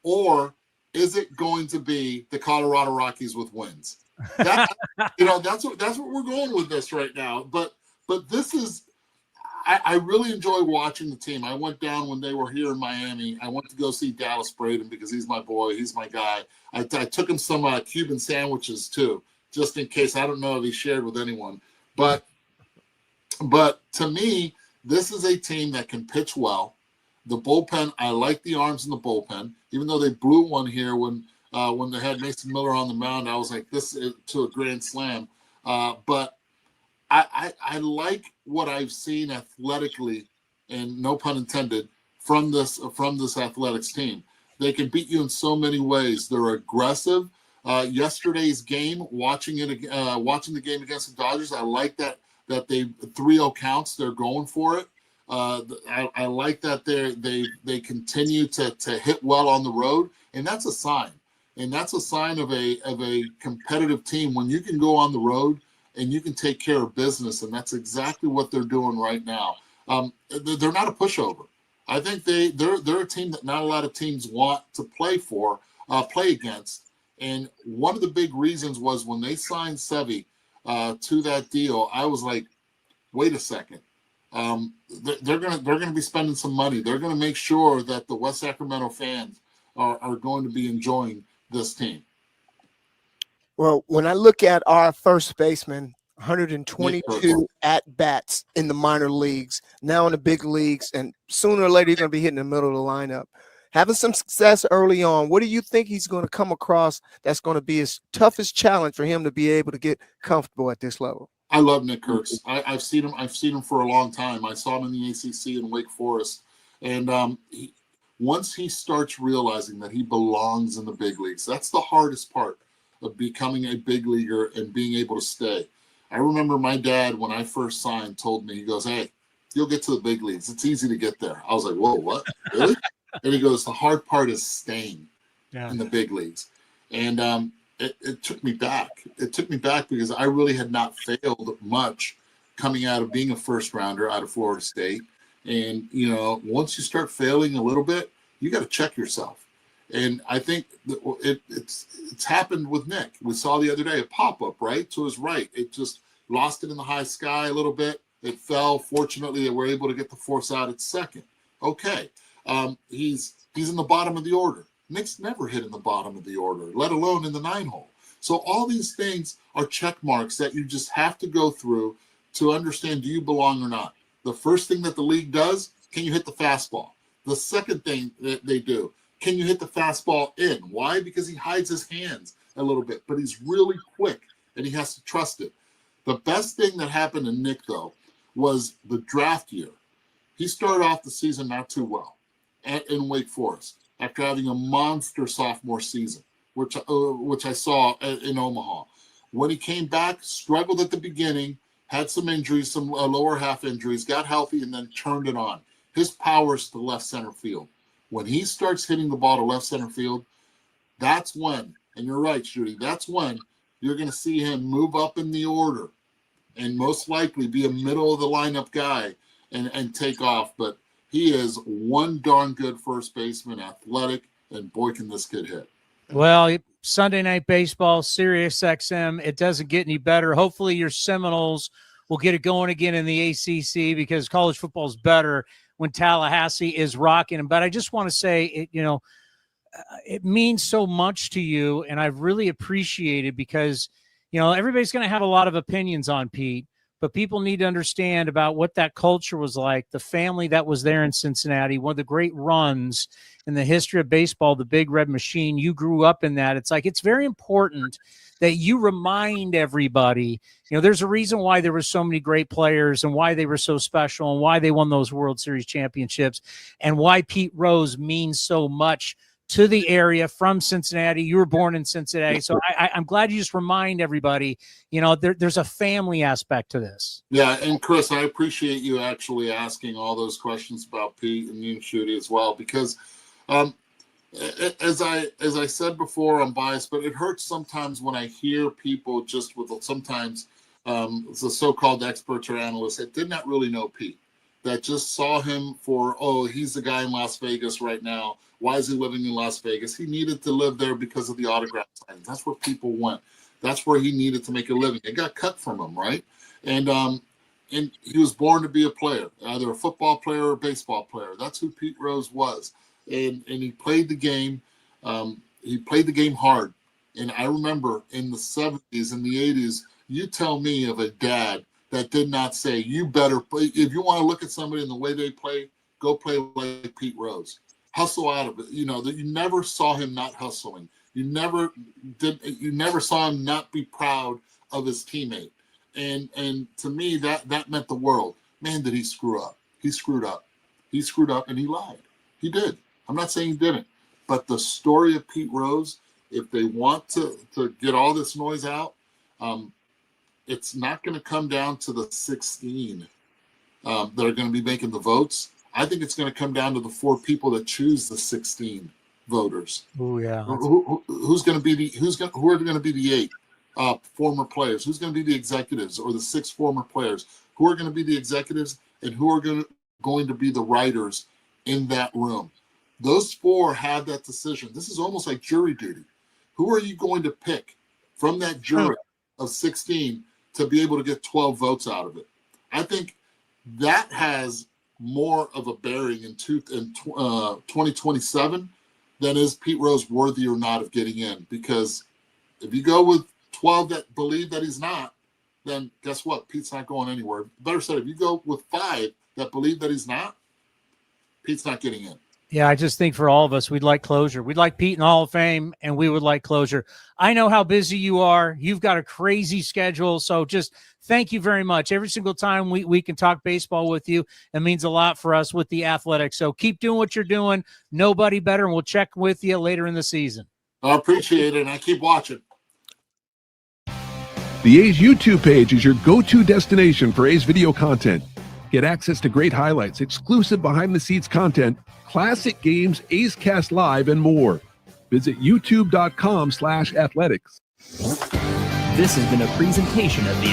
or is it going to be the Colorado Rockies with wins? That's what we're going with this right now. But this is, I really enjoy watching the team. I went down when they were here in Miami. I went to go see Dallas Braden because he's my boy. He's my guy. I took him some Cuban sandwiches too, just in case. I don't know if he shared with anyone. But to me, this is a team that can pitch well. The bullpen, I like the arms in the bullpen. Even though they blew one here when they had Mason Miller on the mound, I was like, this is to a grand slam. But I like what I've seen athletically, and no pun intended, from this Athletics team. They can beat you in so many ways. They're aggressive. Yesterday's game, watching the game against the Dodgers, I like that they 3-0 counts. They're going for it. I like that they continue to hit well on the road, and that's a sign. And that's a sign of a competitive team when you can go on the road and you can take care of business, and that's exactly what they're doing right now. They're not a pushover. I think they're a team that not a lot of teams want to play against. And one of the big reasons was when they signed Sevy to that deal, I was like, wait a second. They're gonna be spending some money. They're gonna make sure that the West Sacramento fans are going to be enjoying this team. Well, when I look at our first baseman, 122 at-bats in the minor leagues, now in the big leagues, and sooner or later he's going to be hitting the middle of the lineup. Having some success early on, what do you think he's going to come across that's going to be his toughest challenge for him to be able to get comfortable at this level? I love Nick Kurtz. I've seen him for a long time. I saw him in the ACC in Wake Forest. And once he starts realizing that he belongs in the big leagues, that's the hardest part of becoming a big leaguer and being able to stay. I remember my dad, when I first signed, told me, he goes, hey, you'll get to the big leagues. It's easy to get there. I was like, whoa, what? Really? And he goes, the hard part is staying in the big leagues. And it took me back. It took me back because I really had not failed much coming out of being a first rounder out of Florida State. And, once you start failing a little bit, you got to check yourself. And I think it's happened with Nick. We saw the other day a pop-up, right, to his right. It just lost it in the high sky a little bit. It fell. Fortunately, they were able to get the force out at second. Okay. He's in the bottom of the order. Nick's never hit in the bottom of the order, let alone in the 9-hole. So all these things are check marks that you just have to go through to understand, do you belong or not? The first thing that the league does, Can you hit the fastball? The second thing that they do, can you hit the fastball in? Why? Because he hides his hands a little bit, but he's really quick and he has to trust it. The best thing that happened to Nick, though, was the draft year. He started off the season not too well in Wake Forest after having a monster sophomore season, which I saw in Omaha. When he came back, struggled at the beginning, had some injuries, some lower half injuries, got healthy, and then turned it on. His power is to left center field. When he starts hitting the ball to left center field, that's when, and you're right, Shooty, that's when you're going to see him move up in the order and most likely be a middle of the lineup guy and take off. But he is one darn good first baseman, athletic, and boy, can this kid hit. Well, Sunday Night Baseball, Sirius XM, it doesn't get any better. Hopefully your Seminoles will get it going again in the ACC because college football is better when Tallahassee is rocking. But I just want to say, it means so much to you, and I've really appreciated because, everybody's going to have a lot of opinions on Pete, but people need to understand about what that culture was like, the family that was there in Cincinnati, one of the great runs in the history of baseball, the Big Red Machine. You grew up in that. It's very important that you remind everybody, there's a reason why there were so many great players and why they were so special and why they won those World Series championships and why Pete Rose means so much to the area from Cincinnati. You were born in Cincinnati. So I'm glad you just remind everybody, there's a family aspect to this. Yeah. And Chris, I appreciate you actually asking all those questions about Pete and you and Shooty as well, because as I said before, I'm biased, but it hurts sometimes when I hear people just with sometimes the so-called experts or analysts that did not really know Pete, that just saw him for, he's the guy in Las Vegas right now. Why is he living in Las Vegas? He needed to live there because of the autograph signings. That's where people went. That's where he needed to make a living. It got cut from him, right? And he was born to be a player, either a football player or a baseball player. That's who Pete Rose was. And he played the game. He played the game hard. And I remember in the 70s and the 80s, you tell me of a dad that did not say, you better play. If you want to look at somebody in the way they play, go play like Pete Rose. Hustle out of it. That you never saw him not hustling. You never saw him not be proud of his teammate. And to me, that meant the world. Man, did he screw up. He screwed up. He screwed up and he lied. He did. I'm not saying he didn't. But the story of Pete Rose, if they want to get all this noise out, it's not going to come down to the 16 that are going to be making the votes. I think it's going to come down to the 4 people that choose the 16 voters. Oh yeah. Who's going to be who are going to be the 8 former players? Who's going to be the executives or the 6 former players? Who are going to be the executives and who are going to be the writers in that room? Those 4 have that decision. This is almost like jury duty. Who are you going to pick from that jury of 16 to be able to get 12 votes out of it? I think that has more of a bearing in 2027 than is Pete Rose worthy or not of getting in. Because if you go with 12 that believe that he's not, then guess what? Pete's not going anywhere. Better said, if you go with 5 that believe that he's not, Pete's not getting in. Yeah, I just think for all of us, we'd like closure. We'd like Pete in the Hall of Fame, and we would like closure. I know how busy you are. You've got a crazy schedule, so just thank you very much. Every single time we can talk baseball with you, it means a lot for us with the Athletics. So keep doing what you're doing. Nobody better, and we'll check with you later in the season. I appreciate it, and I keep watching. The A's YouTube page is your go-to destination for A's video content. Get access to great highlights, exclusive behind-the-scenes content, classic games, A's Cast Live, and more. Visit youtube.com/athletics. This has been a presentation of the